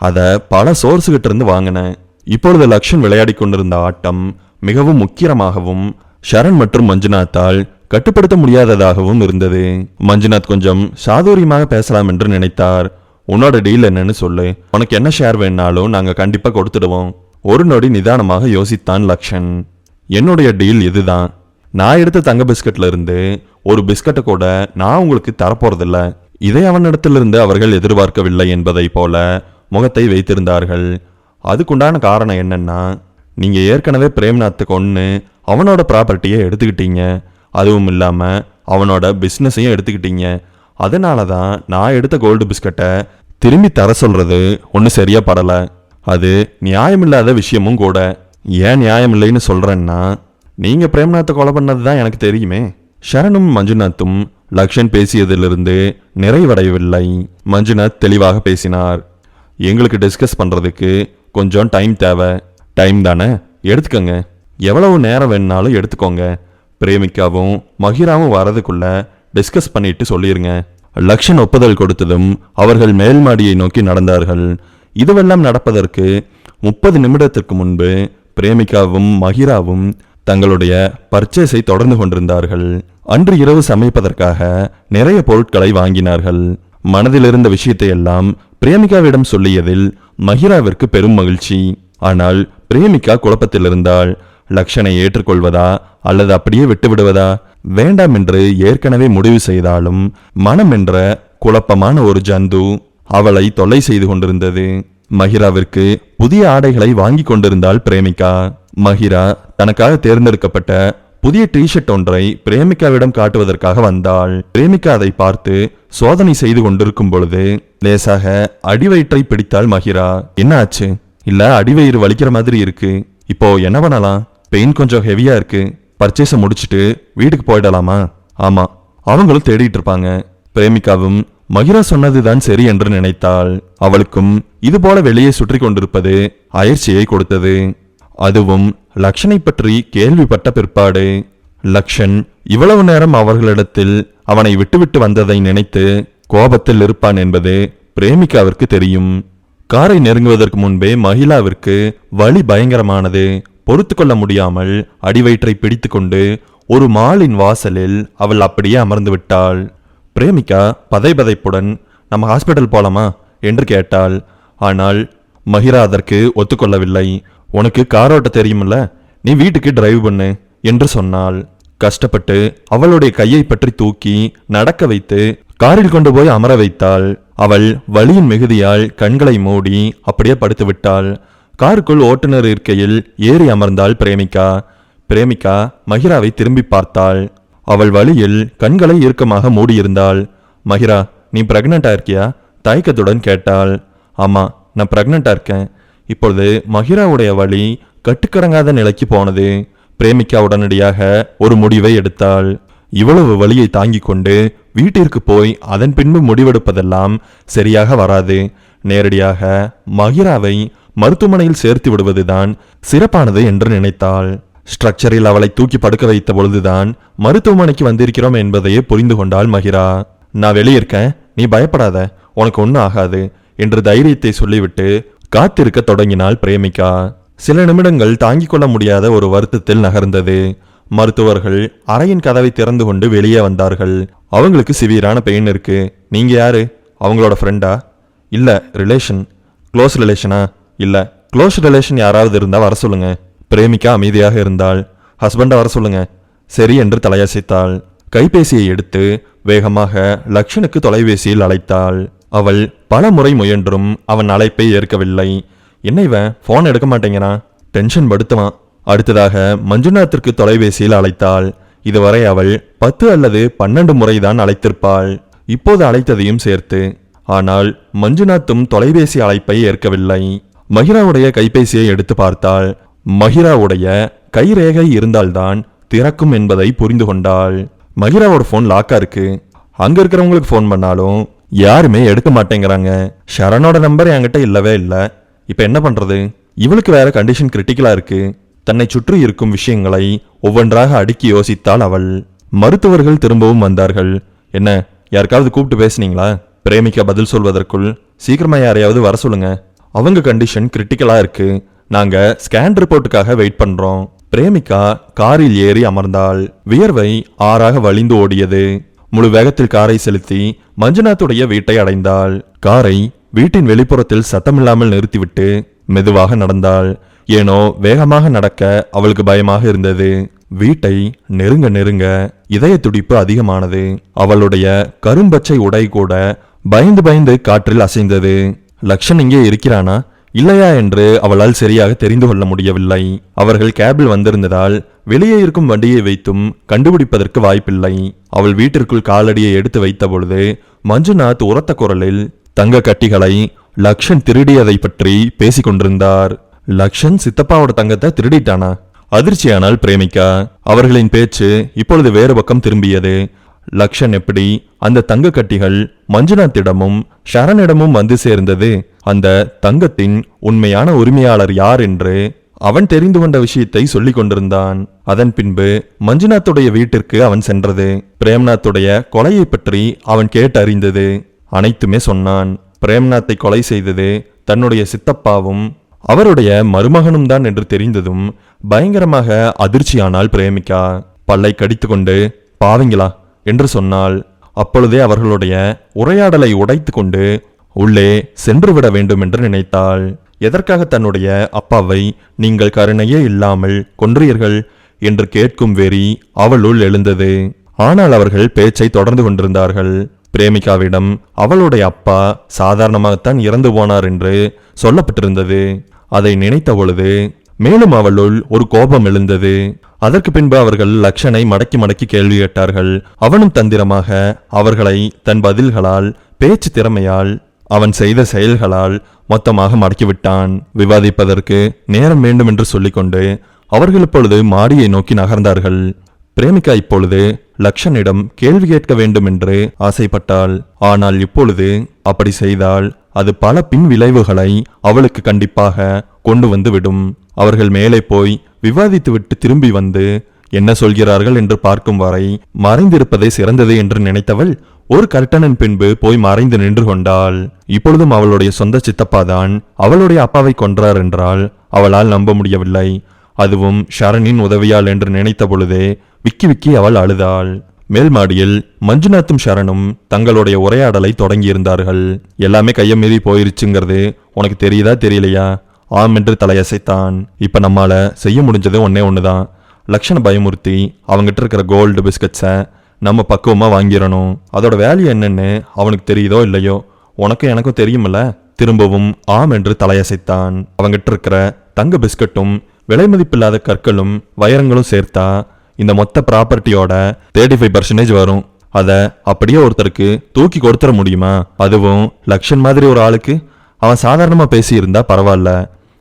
[SPEAKER 1] அத பல சோர்ஸுகிட்ட இருந்து வாங்கினேன். இப்பொழுது லக்ஷன் விளையாடி கொண்டிருந்த ஆட்டம் மிகவும் முக்கியமாகவும் ஷரண் மற்றும் மஞ்சுநாத்தால் கட்டுப்படுத்த முடியாததாகவும் இருந்தது. மஞ்சுநாத் கொஞ்சம் சாதுரியமாக பேசலாம் என்று நினைத்தார். உன்னோட டீல் என்னன்னு சொல்லு, உனக்கு என்ன ஷேர் வேணாலும் நாங்க கண்டிப்பா கொடுத்துடுவோம். ஒரு நொடி நிதானமாக யோசித்தான் லக்ஷன். என்னுடைய டீல் இதுதான். நான் எடுத்த தங்க பிஸ்கட்ல இருந்து ஒரு பிஸ்கட்டை கூட நான் உங்களுக்கு தரப்போறதில்ல. இதை அவனிடத்திலிருந்து அவர்கள் எதிர்பார்க்கவில்லை என்பதை போல முகத்தை வைத்திருந்தார்கள். அதுக்குண்டான காரணம் என்னன்னா, நீங்க ஏற்கனவே பிரேம்நாத்தை கொன்னு அவனோட ப்ராப்பர்ட்டியை எடுத்துக்கிட்டீங்க. அதுவும் இல்லாம அவனோட பிஸ்னஸையும் எடுத்துக்கிட்டீங்க. அதனால தான் நான் எடுத்த கோல்டு பிஸ்கட்டை திரும்பி தர சொல்றது ஒன்றும் சரியா படல. அது நியாயமில்லாத விஷயமும் கூட. ஏன் நியாயம் இல்லைன்னு சொல்றேன்னா, நீங்க பிரேம்நாத்தை கொலை பண்ணது தான் எனக்கு தெரியுமே. ஷரணும் மஞ்சுநாத்தும் லக்ஷன் பேசியதிலிருந்து நிறைவடையவில்லை. மஞ்சுநாத் தெளிவாக பேசினார். எங்களுக்கு டிஸ்கஸ் பண்றதுக்கு கொஞ்சம் டைம் தேவை. டைம் தானே, எடுத்துக்கோங்க. எவ்வளவு நேரம் வேணுனாலும் எடுத்துக்கோங்க. பிரேமிகாவும் மகிராவும் வரதுக்குள்ள டிஸ்கஸ் பண்ணிட்டு சொல்லிருங்க. லக்ஷன் ஒப்புதல் கொடுத்ததும் அவர்கள் மேல் மாடியை நோக்கி நடந்தார்கள். இதுவெல்லாம் நடப்பதற்கு 30 நிமிடத்திற்கு முன்பு பிரேமிகாவும் மகிராவும் தங்களுடைய பர்ச்சேஸை தொடர்ந்து கொண்டிருந்தார்கள். அன்று இரவு சமைப்பதற்காக நிறைய பொருட்களை வாங்கினார்கள். மனதில் இருந்த விஷயத்தை எல்லாம் பிரேமிகாவிடம் சொல்லியதில் மகிராவிற்கு பெரும் மகிழ்ச்சி. ஆனால் பிரேமிகா குழப்பத்தில் இருந்தாள். லக்ஷனை ஏற்றுக்கொள்வதா அல்லது அப்படியே விட்டுவிடுவதா? வேண்டாம் என்று ஏற்கனவே முடிவு செய்தாலும் மனம் என்ற குழப்பமான ஒரு ஜந்து அவளை தொல்லை செய்து கொண்டிருந்தது. மகிராவிற்கு புதிய ஆடைகளை வாங்கி கொண்டிருந்தாள் பிரேமிகா. மகிரா தனக்காக தேர்ந்தெடுக்கப்பட்ட புதிய டிஷர்ட் ஒன்றை பிரேமிகாவிடம் காட்டுவதற்காக வந்தாள். பிரேமிகா அதை பார்த்து சோதனை செய்து கொண்டிருக்கும் பொழுது லேசாக அடிவயிற்றை பிடித்தாள் மகிரா. என்ன ஆச்சு? இல்ல அடிவயிறு வலிக்கிற மாதிரி இருக்கு. இப்போ என்ன பண்ணலாம்? பெயின் கொஞ்சம் ஹெவியா இருக்கு. பர்ச்சேஸை முடிச்சுட்டு வீட்டுக்கு போயிடலாமா? ஆமா, அவங்களும் தேடிட்டு இருப்பாங்க. பிரேமிகாவும் மகிரா சொன்னதுதான் சரி என்று நினைத்தாள். அவளுக்கும் இது போல வெளியே சுற்றி கொண்டிருப்பது அயற்சியை கொடுத்தது. அதுவும் லக்ஷனை பற்றி கேள்விப்பட்ட பிற்பாடு. லக்ஷன் இவ்வளவு நேரம் அவர்களிடத்தில் அவனை விட்டுவிட்டு வந்ததை நினைத்து கோபத்தில் இருப்பான் என்பது பிரேமிகாவிற்கு தெரியும். காரை நெருங்குவதற்கு முன்பே மகிழாவிற்கு வலி பயங்கரமானது. பொறுத்து கொள்ள முடியாமல் அடிவயிற்றை பிடித்து கொண்டு ஒரு மாலின் வாசலில் அவள் அப்படியே அமர்ந்து விட்டாள். பிரேமிகா பதைபதைப்புடன் நம்ம ஹாஸ்பிட்டல் போலாமா என்று கேட்டாள். ஆனால் மகிரா அதற்கு ஒத்துக்கொள்ளவில்லை. உனக்கு கார் ஓட்ட தெரியுமில்ல, நீ வீட்டுக்கு டிரைவ் பண்ணு என்று சொன்னாள். கஷ்டப்பட்டு அவளுடைய கையை பற்றி தூக்கி நடக்க வைத்து காரில் கொண்டு போய் அமர வைத்தாள். அவள் வலியின் மிகுதியால் கண்களை மூடி அப்படியே படுத்து விட்டாள். காருக்குள் ஓட்டுநர் இருக்கையில் ஏறி அமர்ந்தாள் பிரேமிகா. பிரேமிகா மகிராவை திரும்பி பார்த்தாள். அவள் வலியில் கண்களை இறுக்கமாக மூடியிருந்தாள். மகிரா, நீ பிரெக்னண்டா இருக்கியா? தயக்கத்துடன் கேட்டாள். ஆமா, நான் பிரெக்னண்டா இருக்கேன். இப்பொழுது மகிராவுடைய வலி கட்டுக்கடங்காத நிலைக்கு போனது. பிரேமிகா உடனடியாக ஒரு முடிவை எடுத்தாள். இவ்வளவு வலியை தாங்கிக் கொண்டு வீட்டிற்கு போய் அதன் பின்பு முடிவெடுப்பதெல்லாம் சரியாக வராது. நேரடியாக மகிராவை மருத்துவமனையில் சேர்த்து விடுவதுதான் சிறப்பானது என்று நினைத்தாள். ஸ்ட்ரக்சரில் அவளை தூக்கி படுக்க வைத்த பொழுதுதான் மருத்துவமனைக்கு வந்திருக்கிறோம் என்பதையே புரிந்து கொண்டாள் மகிரா. நான் வெளியிருக்கேன், நீ பயப்படாத, உனக்கு ஒன்றும் ஆகாது என்று தைரியத்தை சொல்லிவிட்டு காத்திருக்க தொடங்கினாள் பிரேமிகா. சில நிமிடங்கள் தாங்கிக் கொள்ள முடியாத ஒரு வருத்தத்தில் நகர்ந்தது. மருத்துவர்கள் அறையின் கதவை திறந்து கொண்டு வெளியே வந்தார்கள். அவங்களுக்கு சிவியரான பெயின் இருக்கு. நீங்க யாரு? அவங்களோட ஃப்ரெண்டா? இல்ல, ரிலேஷன். க்ளோஸ் ரிலேஷனா? இல்ல. க்ளோஸ் ரிலேஷன் யாராவது இருந்தா வர சொல்லுங்க. பிரேமிகா அமைதியாக இருந்தாள். ஹஸ்பண்டை வர சொல்லுங்க. சரி என்று தலையசைத்தாள். கைபேசியை எடுத்து வேகமாக லக்ஷனுக்கு தொலைபேசியில் அழைத்தாள். அவள் பல முறை முயன்றும் அவன் அழைப்பை ஏற்கவில்லை. என்ன இவன் போன் எடுக்க மாட்டேங்கிறான்? டென்ஷன் படுத்துவான். அடுத்ததாக மஞ்சுநாத்திற்கு தொலைபேசியில் அழைத்தாள். இதுவரை அவள் 10 அல்லது 12 முறைதான் அழைத்திருப்பாள், இப்போது அழைத்ததையும் சேர்த்து. ஆனால் மஞ்சுநாத்தும் தொலைபேசி அழைப்பை ஏற்கவில்லை. மகிராவுடைய கைபேசியை எடுத்து பார்த்தாள். மகிராவுடைய கைரேகை இருந்தால்தான் திறக்கும் என்பதை புரிந்து கொண்டாள். மகிராவோட போன் லாக்கா இருக்கு. அங்க இருக்கிறவங்களுக்கு போன் பண்ணாலும் யாருமே எடுக்க மாட்டேங்கிறாங்க. ஷரணோட நம்பர் என்கிட்ட இல்லவே இல்லை. இப்ப என்ன பண்றது? இவளுக்கு வேற கண்டிஷன் கிரிட்டிக்கலா இருக்கு. தன்னை சுற்றி இருக்கும் விஷயங்களை ஒவ்வொன்றாக அடுக்கி யோசித்தாள் அவள். மருத்துவர்கள் திரும்பவும் வந்தார்கள். என்ன, யாருக்காவது கூப்பிட்டு பேசுனீங்களா? பிரேமிகா பதில் சொல்வதற்குள், சீக்கிரமா யாரையாவது வர சொல்லுங்க, அவங்க கண்டிஷன் கிரிட்டிக்கலா இருக்கு, நாங்க ஸ்கேன் ரிப்போர்ட்டுக்காக வெயிட் பண்றோம். பிரேமிகா காரில் ஏறி அமர்ந்தாள். வியர்வை ஆறாக வழிந்து ஓடியது. முழு வேகத்தில் காரை செலுத்தி மஞ்சுநாத்துடைய வீட்டை அடைந்தாள். காரை வீட்டின் வெளிப்புறத்தில் சத்தமில்லாமல் நிறுத்திவிட்டு மெதுவாக நடந்தாள். ஏனோ வேகமாக நடக்க அவளுக்கு பயமாக இருந்தது. வீட்டை நெருங்க நெருங்க இதய துடிப்பு அதிகமானது. அவளுடைய கரும்பச்சை உடை கூட பயந்து பயந்து காற்றில் அசைந்தது. லக்ஷன் இங்கே இருக்கிறானா இல்லையா என்று அவளால் சரியாக தெரிந்து கொள்ள முடியவில்லை. அவர்கள் கேபில் வந்திருந்ததால் வெளியே இருக்கும் வண்டியை வைத்தும் கண்டுபிடிப்பதற்கு வாய்ப்பில்லை. அவள் வீட்டிற்குள் காலடியை எடுத்து வைத்த பொழுது மஞ்சுநாத் உரத்த குரலில் தங்க கட்டிகளை லக்ஷன் திருடியதை பற்றி பேசிக் கொண்டிருந்தார். லக்ஷன் சித்தப்பாவோட தங்கத்தை திருடிட்டானா? அதிர்ச்சியானால் பிரேமிகா. அவர்களின் பேச்சு இப்பொழுது வேறு பக்கம் திரும்பியது. லக்ஷன் எப்படி அந்த தங்க கட்டிகள் மஞ்சுநாத்திடமும் ஷரனிடமும் வந்து சேர்ந்தது? அந்த தங்கத்தின் உண்மையான உரிமையாளர் யார் என்று அவன் தெரிந்து கொண்ட விஷயத்தை சொல்லிக் கொண்டிருந்தான். அதன் பின்பு மஞ்சுநாத்துடைய வீட்டிற்கு அவன் சென்றது. பிரேம்நாத்துடைய கொலையை பற்றி அவன் கேட்டறிந்தது. அனைத்துமே சொன்னான். பிரேம்நாத்தை கொலை செய்தது தன்னுடைய சித்தப்பாவும் அவருடைய மருமகனும் தான் என்று தெரிந்ததும் பயங்கரமாக அதிர்ச்சியானாள் பிரேமிகா. பல்லை கடித்துக்கொண்டு பாவங்களா என்று சொன்னாள். அப்பொழுதே அவர்களுடைய உரையாடலை உடைத்து கொண்டு உள்ளே சென்று விட வேண்டும் என்று நினைத்தாள். எதற்காக தன்னுடைய அப்பாவை நீங்கள் கருணையே இல்லாமல் கொன்றீர்கள் என்று கேட்கும் வெறி அவளுள் எழுந்தது. ஆனால் அவர்கள் பேச்சை தொடர்ந்து கொண்டிருந்தார்கள். பிரேமிகாவிடம் அவளுடைய அப்பா சாதாரணமாகத்தான் இறந்து போனார் என்று சொல்லப்பட்டிருந்தது. அதை நினைத்த பொழுது மேலும் அவளுள் ஒரு கோபம் எழுந்தது. அதற்கு பின்பு அவர்கள் லக்ஷனை மடக்கி மடக்கி கேள்வி கேட்டார்கள். அவனும் தந்திரமாக அவர்களை தன் பதில்களால், பேச்சு திறமையால், அவன் செய்த செயல்களால் மொத்தமாக மடக்கிவிட்டான். விவாதிப்பதற்கு நேரம் வேண்டும் என்று சொல்லிக்கொண்டு அவர்கள் இப்பொழுது மாடியை நோக்கி நகர்ந்தார்கள். பிரேமிகா இப்பொழுது லக்ஷனிடம் கேள்வி கேட்க வேண்டும் என்று ஆசைப்பட்டாள். ஆனால் இப்பொழுது அப்படி செய்தால் அது பல பின் விளைவுகளை அவளுக்கு கண்டிப்பாக கொண்டு வந்து விடும். அவர்கள் மேலே போய் விவாதித்துவிட்டு திரும்பி வந்து என்ன சொல்கிறார்கள் என்று பார்க்கும் வரை மறைந்திருப்பதே சிறந்தது என்று நினைத்தவள் ஒரு கர்ட்டனின் பின்பு போய் மறைந்து நின்று கொண்டாள். இப்பொழுதும் அவளுடைய சொந்த சித்தப்பாதான் அவளுடைய அப்பாவை கொன்றார் என்றால் அவளால் நம்ப முடியவில்லை. அதுவும் ஷரனின் உதவியால் என்று நினைத்த பொழுதே விக்கி விக்கி அவள் அழுதாள். மேல் மாடியில் மஞ்சுநாத்தும் ஷரனும் தங்களுடைய உரையாடலை தொடங்கியிருந்தார்கள். எல்லாமே கையை மீறி போயிருச்சுங்கிறது உனக்கு தெரியுதா தெரியலையா? ஆம் என்று தலையசைத்தான். இப்ப நம்மால செய்ய முடிஞ்சது ஒன்னே ஒண்ணுதான். லக்ஷனை பயமுறுத்தி அவங்ககிட்ட இருக்கிற கோல்டு பிஸ்கட்ஸை நம்ம பக்குவமாக வாங்கிடணும். அதோட வேல்யூ என்னன்னு அவனுக்கு தெரியுதோ இல்லையோ, உனக்கும் எனக்கும் தெரியுமில்ல. திரும்பவும் ஆம் என்று தலையசைத்தான். அவங்ககிட்ட இருக்கிற தங்க பிஸ்கட்டும் விலை மதிப்பில்லாத கற்களும் வைரங்களும் சேர்த்தா இந்த மொத்த ப்ராப்பர்ட்டியோட 35% வரும். அதை அப்படியே ஒருத்தருக்கு தூக்கி கொடுத்துட முடியுமா? அதுவும் லக்ஷன் மாதிரி ஒரு ஆளுக்கு? அவன் சாதாரணமாக பேசி இருந்தா பரவாயில்ல,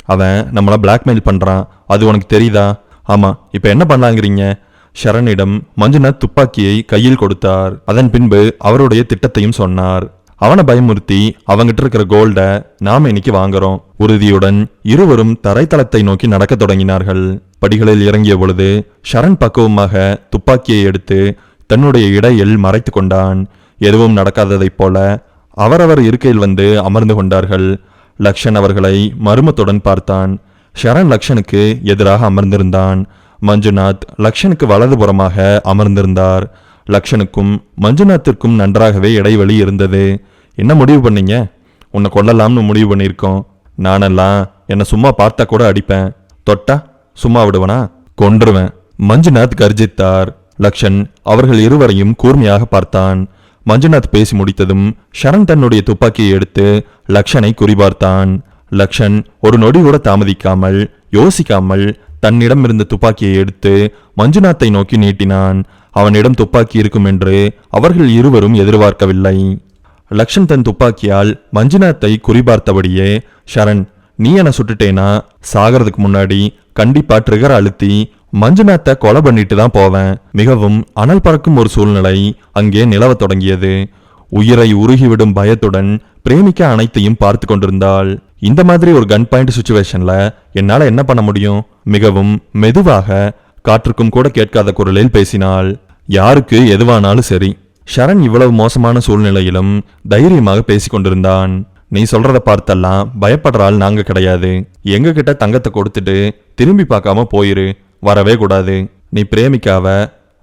[SPEAKER 1] அவன் நம்மளை பிளாக்மெயில் பண்ணுறான், அது உனக்கு தெரியுதா? ஆமாம், இப்போ என்ன பண்ணலாங்கிறீங்க? ஷரணிடம் மஞ்சுநாத் துப்பாக்கியை கையில் கொடுத்தார். அதன் பின்பு அவருடைய திட்டத்தையும் சொன்னார். அவனை பயமுறுத்தி அவங்கிட்ட இருக்கிற கோல்ட நாம இன்னைக்கு வாங்குறோம். உறுதியுடன் இருவரும் தரைத்தளத்தை நோக்கி நடக்க தொடங்கினார்கள். படிகளில் இறங்கிய பொழுது ஷரண் பக்குவமாக துப்பாக்கியை எடுத்து தன்னுடைய இடையில் மறைத்து கொண்டான். எதுவும் நடக்காததைப் போல அவரவர் இருக்கையில் வந்து அமர்ந்து கொண்டார்கள். லக்ஷன் அவர்களை மர்மத்துடன் பார்த்தான். ஷரண் லக்ஷனுக்கு எதிராக அமர்ந்திருந்தான். மஞ்சுநாத் லக்ஷனுக்கு வலதுபுறமாக அமர்ந்திருந்தார். லக்ஷனுக்கும் மஞ்சுநாத்திற்கும் நன்றாகவே இடைவெளி இருந்தது. என்ன முடிவு பண்ணீங்க? உன்னை கொல்லலாம்னு முடிவு பண்ணியிருக்கோம். நானெல்லாம் என்னை சும்மா பார்த்தா கூட அடிப்பேன், தொட்டா சும்மா விடுவனா? கொன்றுவேன். மஞ்சுநாத் கர்ஜித்தார். லக்ஷன் அவர்கள் இருவரையும் கூர்மையாக பார்த்தான். மஞ்சுநாத் பேசி முடித்ததும் ஷரண் தன்னுடைய துப்பாக்கியை எடுத்து லக்ஷனை குறிபார்த்தான். லக்ஷன் ஒரு நொடி கூட தாமதிக்காமல் யோசிக்காமல் தன்னிடம் இருந்த துப்பாக்கியை எடுத்து மஞ்சுநாத்தை நோக்கி நீட்டினான். அவனிடம் துப்பாக்கி இருக்கும் என்று அவர்கள் இருவரும் எதிர்பார்க்கவில்லை. லக்ஷன் தன் துப்பாக்கியால் மஞ்சுநாத்தை குறிபார்த்தபடியே, ஷரண், நீ என்ன சுட்டுட்டேனா சாகிறதுக்கு முன்னாடி கண்டிப்பா ட்ரிகர் அழுத்தி மஞ்சுநாத்தை கொலை பண்ணிட்டு தான் போவேன். மிகவும் அனல் பறக்கும் ஒரு சூழ்நிலை அங்கே நிலவத் தொடங்கியது. உயிரை உருகிவிடும் பயத்துடன் பிரேமிக்க அனைத்தையும் பார்த்து கொண்டிருந்தாள். இந்த மாதிரி ஒரு கன் பாயிண்ட் சுச்சுவேஷன்ல என்னால என்ன பண்ண முடியும்? மிகவும் மெதுவாக, காற்றுக்கும் கூட கேட்காத குரலில் பேசினாள். யாருக்கு எதுவானாலும் சரி. ஷரண் இவ்வளவு மோசமான சூழ்நிலையிலும் தைரியமாக பேசி கொண்டிருந்தான். நீ சொல்றத பார்த்தெல்லாம் பயப்படுறாள் நாங்க கிடையாது. எங்க கிட்ட தங்கத்தை கொடுத்துட்டு திரும்பி பார்க்காம போயிரு, வரவே கூடாது. நீ பிரேமிக்காவ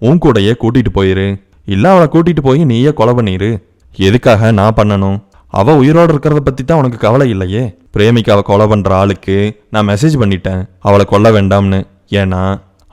[SPEAKER 1] உன் கூடையே கூட்டிட்டு போயிரு, இல்ல அவளை கூட்டிட்டு போய் நீயே கொலை பண்ணிரு. எதுக்காக நான் பண்ணணும்? அவ உயிரோடு இருக்கிறத பத்தி தான் உனக்கு கவலை இல்லையே. பிரேமிக்காவை கொலை பண்ற ஆளுக்கு நான் மெசேஜ் பண்ணிட்டேன் அவளை கொல்ல வேண்டாம்னு. ஏன்னா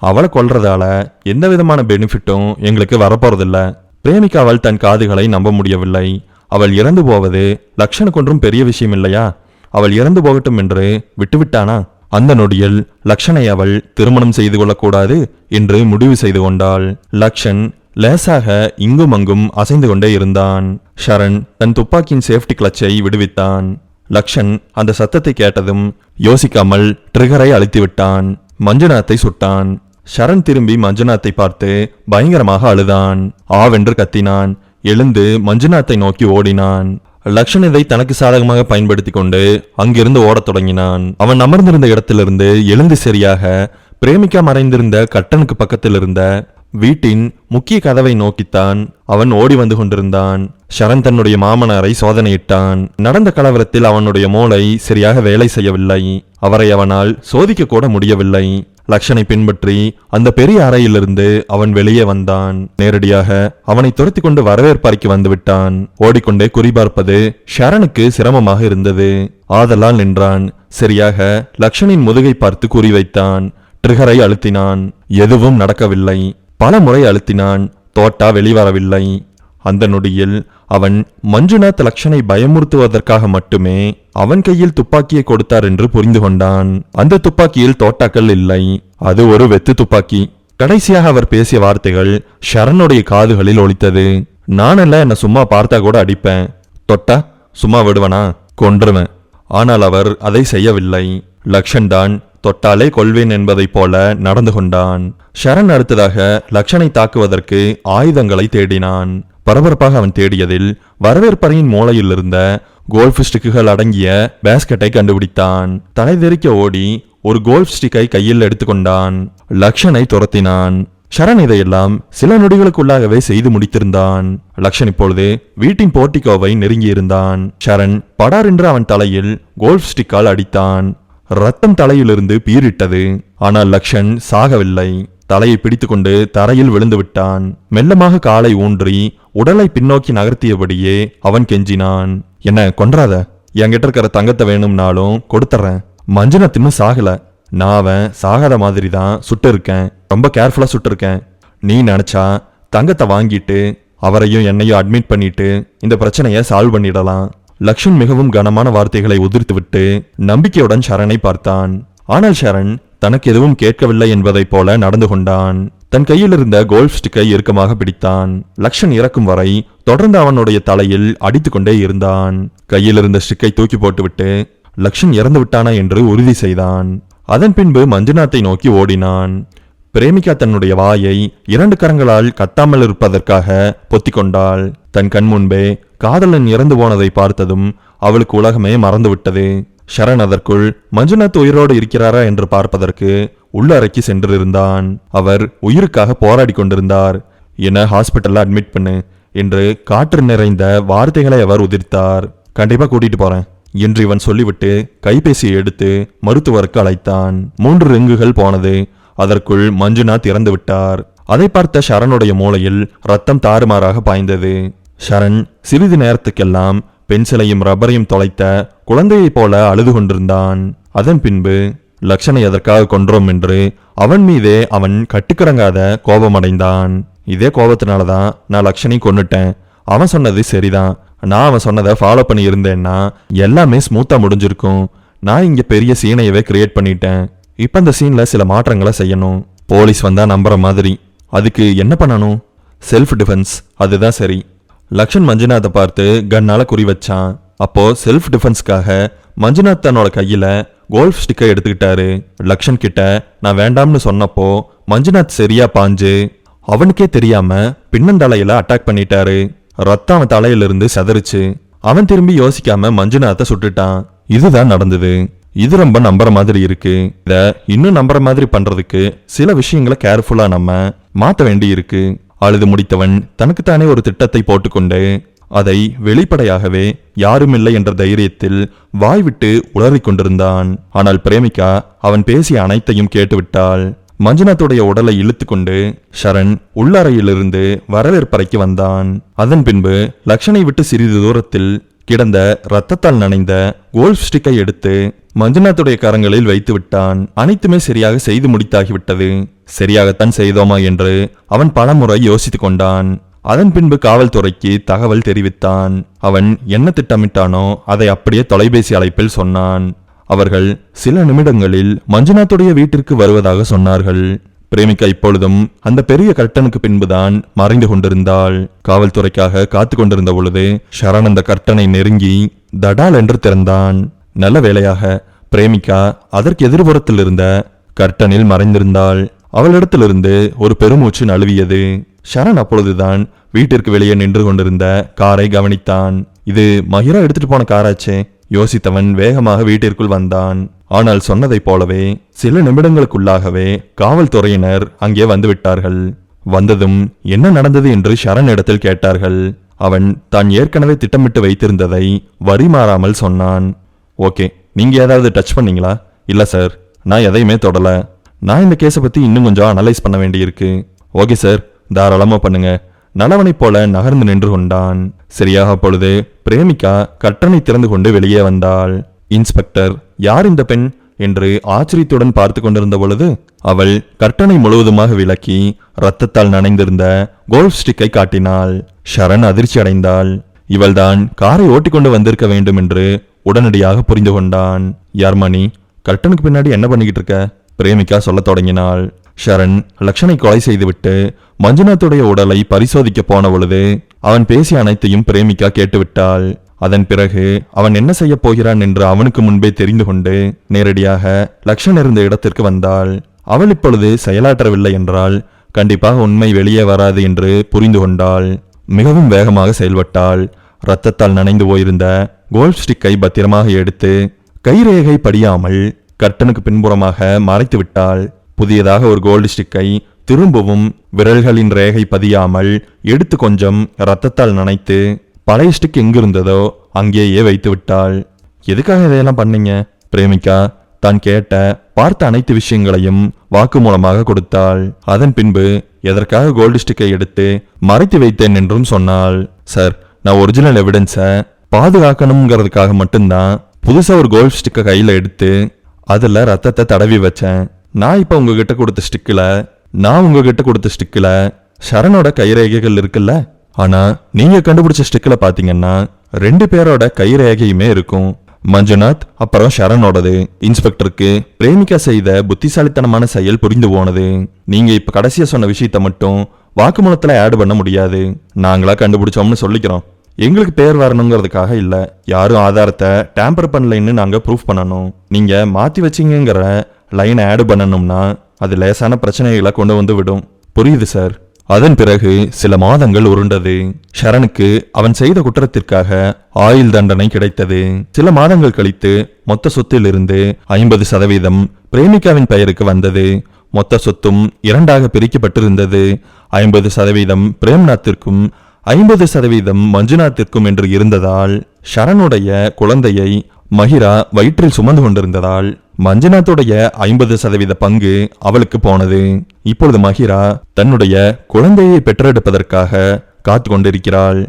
[SPEAKER 1] அவளை கொல்றதால எந்த விதமான பெனிஃபிட்டும் எங்களுக்கு வரப்போறதில்ல. பிரேமிக்காவள் தன் காதுகளை நம்ப முடியவில்லை. அவள் இறந்து போவது லக்ஷனுக்கு ஒன்றும் பெரிய விஷயம் இல்லையா? அவள் இறந்து போகட்டும் என்று விட்டுவிட்டானா? அந்த நொடியில் லக்ஷனை அவள் திருமணம் செய்து கொள்ளக்கூடாது என்று முடிவு செய்து கொண்டாள். லக்ஷன் லேசாக இங்கும் அங்கும் அசைந்து கொண்டே இருந்தான். ஷரண் தன் துப்பாக்கியின் சேஃப்டி கிளச்சை விடுவித்தான். லக்ஷன் அந்த சத்தத்தை கேட்டதும் யோசிக்காமல் ட்ரிகரை அழுத்தி விட்டான். மஞ்சுநாத்தை சுட்டான். ஷரண் திரும்பி மஞ்சுநாத்தை பார்த்து பயங்கரமாக அழுதான். ஆவென்று கத்தினான். எழுந்து மஞ்சுநாத்தை நோக்கி ஓடினான். லக்ஷன் இதை தனக்கு சாதகமாக பயன்படுத்தி கொண்டு அங்கிருந்து ஓடத் தொடங்கினான். அவன் அமர்ந்திருந்த இடத்திலிருந்து எழுந்து சரியாக பிரேமிக்கா மறைந்திருந்த கட்டனுக்கு பக்கத்தில் இருந்த வீட்டின் முக்கிய கதவை நோக்கித்தான் அவன் ஓடி வந்து கொண்டிருந்தான். ஷரண் தன்னுடைய மாமனாரை சோதனையிட்டான். நடந்த கலவரத்தில் அவனுடைய மூளை சரியாக வேலை செய்யவில்லை. அவரை அவனால் சோதிக்க கூட முடியவில்லை. லக்ஷனை பின்பற்றி அந்த பெரிய அறையிலிருந்து அவன் வெளியே வந்தான். நேரடியாக அவனை துரத்தி கொண்டு வரவேற்பறைக்கு வந்துவிட்டான். ஓடிக்கொண்டே குறிபார்ப்பது ஷரனுக்கு சிரமமாக இருந்தது. ஆதலால் நின்றான். சரியாக லக்ஷனின் முதுகை பார்த்து குறிவைத்தான். ட்ரிகரை அழுத்தினான். எதுவும் நடக்கவில்லை. பல முறை அழுத்தினான். தோட்டா வெளிவரவில்லை. அந்த நொடியில் அவன் மஞ்சுநாத் லக்ஷனை பயமுறுத்துவதற்காக மட்டுமே அவன் கையில் துப்பாக்கியை கொடுத்தார் என்று புரிந்து கொண்டான். அந்த துப்பாக்கியில் தோட்டாக்கள் இல்லை. அது ஒரு வெத்து துப்பாக்கி. கடைசியாக அவர் பேசிய வார்த்தைகள் ஷரனுடைய காதுகளில் ஒலித்தது. நானெல்லாம் என்ன சும்மா பார்த்தா கூட அடிப்பேன், தொட்டா சும்மா விடுவனா? கொன்றுவேன். ஆனால் அவர் அதை செய்யவில்லை. லக்ஷன் தான் தொட்டாலே கொல்வேன் என்பதைப் போல நடந்து கொண்டான். ஷரண் அடுத்ததாக லக்ஷனை தாக்குவதற்கு ஆயுதங்களை தேடினான். பரபரப்பாக அவன் தேடியதில் வரவேற்பறையின் மூலையில் இருந்த கோல்ஃப் ஸ்டிக்குகள் அடங்கிய பேஸ்கெட்டை கண்டுபிடித்தான். தலைதெறிக்க ஓடி ஒரு கோல்ஃப் ஸ்டிக்கை கையில் எடுத்துக்கொண்டான். லக்ஷனை துரத்தினான். ஷரண் இதையெல்லாம் சில நொடிகளுக்குள்ளாகவே செய்து முடித்திருந்தான். லக்ஷன் இப்பொழுது வீட்டின் போர்ட்டிகோவை நெருங்கியிருந்தான். ஷரண் படார் என்று அவன் தலையில் கோல்ஃப் ஸ்டிக்கால் அடித்தான். ரத்தம் தலையிலிருந்து பீரிட்டது. ஆனால் லக்ஷன் சாகவில்லை. தலையை பிடித்துக்கொண்டு தரையில் விழுந்து விட்டான். மெல்லமாக காலை ஊன்றி உடலை பின்னோக்கி நகர்த்தியபடியே அவன் கெஞ்சினான். என்ன கொன்றாத, என்கிட்ட இருக்கிற தங்கத்தை வேணும்னாலும் கொடுத்துறேன். மஞ்சுநாத் இன்னும் சாகல. நான் அவன் சாகாத மாதிரி தான் சுட்டு இருக்கேன். ரொம்ப கேர்ஃபுல்லா சுட்டிருக்கேன். நீ நினைச்சா தங்கத்தை வாங்கிட்டு அவரையும் என்னையும் அட்மிட் பண்ணிட்டு இந்த பிரச்சனையை சால்வ் பண்ணிடலாம். லக்ஷ்மண் மிகவும் கனமான வார்த்தைகளை உதிர்த்துவிட்டு நம்பிக்கையுடன் சரணை பார்த்தான். ஆனால் சரண் தனக்கு எதுவும் கேட்கவில்லை என்பதைப் போல நடந்து கொண்டான். தன் கையில் இருந்த கோல்ஃப் ஸ்டிக்கை இறுக்கமாக பிடித்தான். லக்ஷ்மண் இறக்கும் வரை தொடர்ந்து அவனுடைய தலையில் அடித்துக்கொண்டே இருந்தான். கையில் இருந்த ஸ்டிக்கை தூக்கி போட்டுவிட்டு லக்ஷ்மண் இறந்து விட்டானா என்று உறுதி செய்தான். அதன் பின்பு மஞ்சுநாத்தை நோக்கி ஓடினான். பிரேமிகா தன்னுடைய வாயை 2 கரங்களால் கத்தாமல் இருப்பதற்காக பொத்திக்கொண்டாள். தன் கண் முன்பே காதலன் இறந்து போனதை பார்த்ததும் அவளுக்கு உலகமே மறந்துவிட்டது. சரண் அதற்குள் மஞ்சுநாத் உயிரோடு இருக்கிறாரா என்று பார்ப்பதற்கு உள்ளறைக்கு சென்றிருந்தான். அவர் உயிருக்காக போராடி கொண்டிருந்தார். என ஹாஸ்பிட்டல்ல அட்மிட் பண்ணு என்று காற்று நிறைந்த வார்த்தைகளை அவர் உதிர்த்தார். கண்டிப்பா கூட்டிட்டு போறேன் என்று இவன் சொல்லிவிட்டு கைபேசியை எடுத்து மருத்துவருக்கு அழைத்தான். 3 ரிங்குகள் போனது. அதற்குள் மஞ்சுநாத் இறந்து விட்டார். அதை பார்த்த சரணுடைய மூளையில் ரத்தம் தாறுமாறாக பாய்ந்தது. சரண் சிறிது நேரத்துக்கெல்லாம் பென்சிலையும் ரப்பரையும் தொலைத்த குழந்தையைப் போல அழுது கொண்டிருந்தான். அதன் பின்பு லக்ஷ்மணை எதற்காக கொன்றோம் என்று அவன் மீதே அவன் கட்டுக்கடங்காத கோபமடைந்தான். இதே கோபத்தினாலதான் நான் லக்ஷ்மணை கொன்னுட்டேன். அவன் சொன்னது சரிதான். நான் அவன் சொன்னதை ஃபாலோ பண்ணி இருந்தேன்னா எல்லாமே ஸ்மூத்தா முடிஞ்சிருக்கும். நான் இங்க பெரிய சீனையவே கிரியேட் பண்ணிட்டேன். இப்ப அந்த சீன்ல சில மாற்றங்களை செய்யணும். போலீஸ் வந்தா நம்புற மாதிரி. அதுக்கு என்ன பண்ணணும்? Self defence. அதுதான் சரி. லக்ஷ்மண் மஞ்சுநாத்தை பார்த்து கண்ணால குறி வச்சான். அப்போ செல்ஃப் டிஃபென்ஸ்க்காக மஞ்சுநாத் தன்னோட கையில கோல்ஃப் ஸ்டிக்கை எடுத்துக்கிட்டாரு. லக்ஷ்மண் கிட்ட நான் வேண்டாம்னு சொன்னப்போ மஞ்சுநாத் சரியா பாஞ்சு அவனுக்கே தெரியாம பின்னந்தலையில அட்டாக் பண்ணிட்டாரு. ரத்தம் அவன் தலையிலிருந்து செதறிச்சு. அவன் திரும்பி யோசிக்காம மஞ்சுநாத்தை சுட்டுட்டான். இதுதான் நடந்தது. இது ரொம்ப நம்புற மாதிரி இருக்கு. இத இன்னும் நம்புற மாதிரி பண்றதுக்கு சில விஷயங்களை கேர்ஃபுல்லா நம்ம மாத்த வேண்டி இருக்கு. அழுது முடித்தவன் தனக்குத்தானே ஒரு திட்டத்தை போட்டுக்கொண்டு அதை வெளிப்படையாகவே யாரும் இல்லை என்ற தைரியத்தில் வாய்விட்டு உளறிக் கொண்டிருந்தான். ஆனால் பிரேமிகா அவன் பேசிய அனைத்தையும் கேட்டுவிட்டாள். மஞ்சுநாத்துடைய உடலை இழுத்து கொண்டு சரண் உள்ளறையிலிருந்து வரவேற்பறைக்கு வந்தான். அதன் பின்பு லக்ஷ்மணை விட்டு சிறிது தூரத்தில் கிடந்த ரத்தத்தால் நனைந்த கோல்ஃப் ஸ்டிக்கை எடுத்து மஞ்சுநாத்துடைய கரங்களில் வைத்து விட்டான். அனைத்துமே சரியாக செய்து முடித்தாகிவிட்டது. சரியாகத்தான் செய்தோமா என்று அவன் பலமுறை யோசித்துக் கொண்டான். அதன் பின்பு காவல்துறைக்கு தகவல் தெரிவித்தான். அவன் என்ன திட்டமிட்டானோ அதை அப்படியே தொலைபேசி அழைப்பில் சொன்னான். அவர்கள் சில நிமிடங்களில் மஞ்சுநாத்துடைய வீட்டிற்கு வருவதாக சொன்னார்கள். பிரேமிகா இப்பொழுதும் அந்த பெரிய கர்ட்டனுக்கு பின்புதான் மறைந்து கொண்டிருந்தாள். காவல்துறைக்காக காத்து கொண்டிருந்த பொழுது சரண் அந்த கர்ட்டனை நெருங்கி தடால் என்று திறந்தான். நல்ல வேளையாக பிரேமிகா அதற்கு எதிர்புறத்தில் இருந்த கர்ட்டனில் மறைந்திருந்தாள். அவளிடத்திலிருந்து ஒரு பெருமூச்சு நழுவியது. சரண் அப்பொழுதுதான் வீட்டிற்கு வெளியே நின்று கொண்டிருந்த காரை கவனித்தான். இது மஹிரா எடுத்துட்டு போன காராச்சே. யோசித்தவன் வேகமாக வீட்டிற்குள் வந்தான். ஆனால் சொன்னதைப் போலவே சில நிமிடங்களுக்குள்ளாகவே காவல்துறையினர் அங்கே வந்துவிட்டார்கள். வந்ததும் என்ன நடந்தது என்று சரண் இடத்தில் கேட்டார்கள். அவன் தான் ஏற்கனவே திட்டமிட்டு வைத்திருந்ததை வரி மாறாமல் சொன்னான். ஓகே, நீங்க ஏதாவது டச் பண்ணீங்களா? இல்ல சார், நான் எதையுமே தொடல. நான் இந்த கேஸை பத்தி இன்னும் கொஞ்சம் அனலைஸ் பண்ண வேண்டியிருக்கு. ஓகே சார், தாராளமா பண்ணுங்க. நலவனை போல நகர்ந்து நின்று கொண்டான். சரியாக பொழுது பிரேமிகா கர்ட்டனை திறந்து கொண்டு வெளியே வந்தாள். இன்ஸ்பெக்டர், யார் இந்த பெண் என்று ஆச்சரியத்துடன் பார்த்து கொண்டிருந்த பொழுது அவள் கர்ட்டனை முழுவதுமாக விலக்கி ரத்தத்தால் நனைந்திருந்த கோல்ஃப் ஸ்டிக்கை காட்டினாள். சரண் அதிர்ச்சி அடைந்தாள். இவள்தான் காரை ஓட்டிக்கொண்டு வந்திருக்க வேண்டும் என்று உடனடியாக புரிந்து கொண்டான். யார்மணி, கர்ட்டனுக்கு பின்னாடி என்ன பண்ணிக்கிட்டு இருக்க? பிரேமிகா சொல்ல தொடங்கினாள். சரண் லக்ஷ்மணை கொலை செய்துவிட்டு மஞ்சுநாத்துடைய உடலை பரிசோதிக்க போன பொழுது அவன் பேசிய அனைத்தையும் பிரேமிகா கேட்டுவிட்டாள். அதன் பிறகு அவன் என்ன செய்ய போகிறான் என்று அவனுக்கு முன்பே தெரிந்து கொண்டு நேரடியாக லக்ஷ்மண் இருந்த இடத்திற்கு வந்தாள். அவள் இப்பொழுது செயலாற்றவில்லை என்றால் கண்டிப்பாக உண்மை வெளியே வராது என்று புரிந்து கொண்டாள். மிகவும் வேகமாக செயல்பட்டாள். ரத்தத்தால் நனைந்து போயிருந்த கோல்ஃப் ஸ்டிக்கை பத்திரமாக எடுத்து கைரேகை படியாமல் கர்ட்டனுக்கு பின்புறமாக மறைத்து விட்டாள். புதியதாக ஒரு கோல்டு ஸ்டிக்கை திரும்பவும் விரல்களின் ரேகை பதியாமல் எடுத்து கொஞ்சம் ரத்தத்தால் நனைத்து பழைய ஸ்டிக் எங்கிருந்ததோ அங்கேயே வைத்து விட்டாள். எதுக்காக இதையெல்லாம் பண்ணீங்க? பிரேமிகா தான் கேட்ட பார்த்த அனைத்து விஷயங்களையும் வாக்குமூலமாக கொடுத்தாள். அதன் பின்பு எதற்காக கோல்டு ஸ்டிக்கை எடுத்து மறைத்து வைத்தேன் என்றும் சொன்னாள். சார், நான் ஒரிஜினல் எவிடன்ஸை பாதுகாக்கணுங்கிறதுக்காக மட்டும்தான் புதுசா ஒரு கோல்ஃப் ஸ்டிக்கை கையில எடுத்து அதுல ரத்தத்தை தடவி வச்சேன். நான் இப்ப உங்ககிட்ட கொடுத்த ஸ்டிக்கில் நான் உங்ககிட்ட கொடுத்த ஸ்டிக்ல சரணோட கைரேகைகள் இருக்குல்ல, ஆனா நீங்க கண்டுபிடிச்ச ஸ்டிக்ல பாத்தீங்கன்னா 2 பேரோட கைரேகையுமே இருக்கும். மஞ்சுநாத் அப்புறம் சரணோடது. இன்ஸ்பெக்டருக்கு பிரேமிகா செய்த புத்திசாலித்தனமான செயல் புரிந்து போனது. நீங்க இப்ப கடைசியா சொன்ன விஷயத்த மட்டும் வாக்குமூலத்துல ஆட் பண்ண முடியாது. நாங்களா கண்டுபிடிச்சோம்னு சொல்லிக்கிறோம். எங்களுக்கு பேர் வரணுங்கிறதுக்காக இல்ல, யாரும் ஆதாரத்தை டேம்பர் பண்ணலைன்னு நாங்க ப்ரூஃப் பண்ணணும். நீங்க மாத்தி வச்சீங்கிற லைனை ஆட் பண்ணணும்னா அது லேசான பிரச்சனைகளை கொண்டு வந்து விடும். புரியுது சார். அதன் பிறகு சில மாதங்கள் உருண்டது. ஷரனுக்கு அவன் செய்த குற்றத்திற்காக ஆயுள் தண்டனை கிடைத்தது. சில மாதங்கள் கழித்து மொத்த சொத்திலிருந்து 50% பிரேமிகாவின் பெயருக்கு வந்தது. மொத்த சொத்தும் 2ஆக பிரிக்கப்பட்டிருந்தது. 50% பிரேம்நாத்திற்கும் 50% மஞ்சுநாத்திற்கும் என்று இருந்ததால் ஷரனுடைய குழந்தையை மகிரா வயிற்றில் சுமந்து கொண்டிருந்ததால் மஞ்சுநாத்துடைய 50% பங்கு அவளுக்கு போனது. இப்பொழுது மகிரா தன்னுடைய குழந்தையை பெற்றெடுப்பதற்காக காத்து கொண்டிருக்கிறாள்.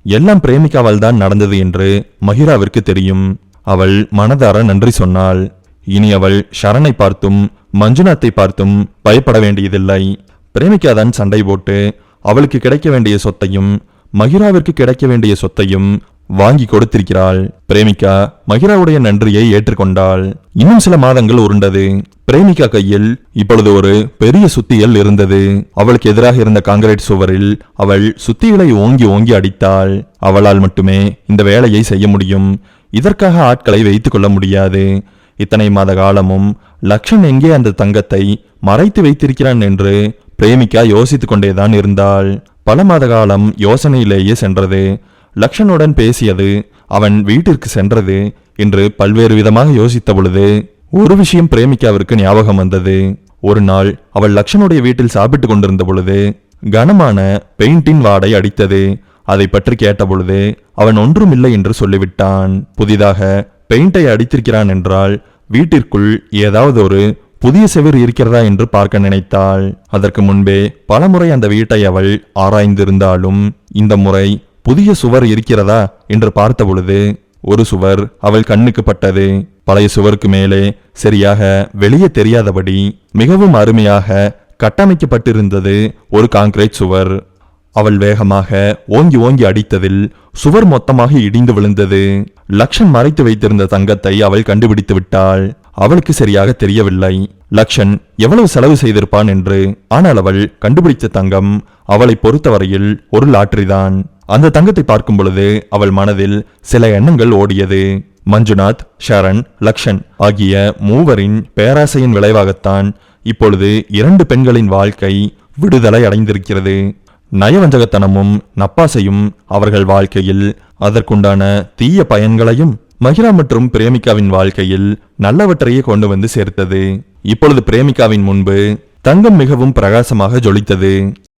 [SPEAKER 1] எல்லாம் பிரேமிகாவால் தான் நடந்தது என்று மகிராவிற்கு தெரியும். அவள் மனதார நன்றி சொன்னாள். இனி அவள் ஷரனை பார்த்தும் மஞ்சுநாத்தை பார்த்தும் பயப்பட வேண்டியதில்லை. பிரேமிகா தான் சண்டை போட்டு அவளுக்கு கிடைக்க வேண்டிய சொத்தையும் மகிராவிற்கு கிடைக்க வேண்டிய சொத்தையும் வாங்கி கொடுத்திருக்கிறாள். பிரேமிகா மகிராவுடைய நன்றியை ஏற்றுக்கொண்டாள். இன்னும் சில மாதங்கள் உருண்டது. பிரேமிகா கையில் இப்பொழுது ஒரு பெரிய சுத்தியல் இருந்தது. அவளுக்கு எதிராக இருந்த காங்கிரீட் சுவரில் அவள் சுத்திகளை ஓங்கி ஓங்கி அடித்தாள். அவளால் மட்டுமே இந்த வேலையை செய்ய முடியும். இதற்காக ஆட்களை வைத்துக் கொள்ள முடியாது. இத்தனை மாத காலமும் லக்ஷன் எங்கே அந்த தங்கத்தை மறைத்து வைத்திருக்கிறான் என்று பிரேமிகா யோசித்துக் கொண்டேதான் இருந்தாள். பல மாத காலம் யோசனையிலேயே சென்றது. லக்ஷனுடன் பேசியது, அவன் வீட்டிற்கு சென்றது என்று பல்வேறு விதமாக யோசித்த பொழுது ஒரு விஷயம் பிரேமிகாவிற்கு ஞாபகம் வந்தது. ஒரு நாள் அவள் லக்ஷனுடைய வீட்டில் சாப்பிட்டு கொண்டிருந்த பொழுது கனமான பெயிண்டின் வாடை அடித்தது. அதை பற்றி கேட்ட பொழுது அவன் ஒன்றும் இல்லை என்று சொல்லிவிட்டான். புதிதாக பெயிண்டை அடித்திருக்கிறான் என்றால் வீட்டிற்குள் ஏதாவது ஒரு புதிய செவர் இருக்கிறதா என்று பார்க்க நினைத்தாள். அதற்கு முன்பே பலமுறை அந்த வீட்டை அவள் ஆராய்ந்திருந்தாலும் இந்த முறை புதிய சுவர் இருக்கிறதா என்று பார்த்த பொழுது ஒரு சுவர் அவள் கண்ணுக்கு பட்டது. பழைய சுவருக்கு மேலே சரியாக வெளியே தெரியாதபடி மிகவும் அருமையாக கட்டமைக்கப்பட்டிருந்தது ஒரு காங்கிரீட் சுவர். அவள் வேகமாக ஓங்கி ஓங்கி அடித்ததில் சுவர் மொத்தமாக இடிந்து விழுந்தது. லக்ஷன் மறைத்து வைத்திருந்த தங்கத்தை அவள் கண்டுபிடித்து விட்டாள். அவளுக்கு சரியாக தெரியவில்லை லக்ஷன் எவ்வளவு செலவு செய்திருப்பான் என்று. ஆனால் அவள் கண்டுபிடித்த தங்கம் அவளை பொறுத்தவரையில் ஒரு லாட்டரி தான். அந்த தங்கத்தை பார்க்கும் பொழுது அவள் மனதில் சில எண்ணங்கள் ஓடியது. மஞ்சுநாத், ஷரண், லக்ஷன் ஆகிய மூவரின் பேராசையின் விளைவாகத்தான் இப்பொழுது 2 பெண்களின் வாழ்க்கை விடுதலை அடைந்திருக்கிறது. நயவஞ்சகத்தனமும் நப்பாசையும் அவர்கள் வாழ்க்கையில் அதற்குண்டான தீய பயன்களையும் மகிரா மற்றும் பிரேமிகாவின் வாழ்க்கையில் நல்லவற்றையே கொண்டு வந்து சேர்த்தது. இப்பொழுது பிரேமிகாவின் முன்பு தங்கம் மிகவும் பிரகாசமாக ஜொலித்தது.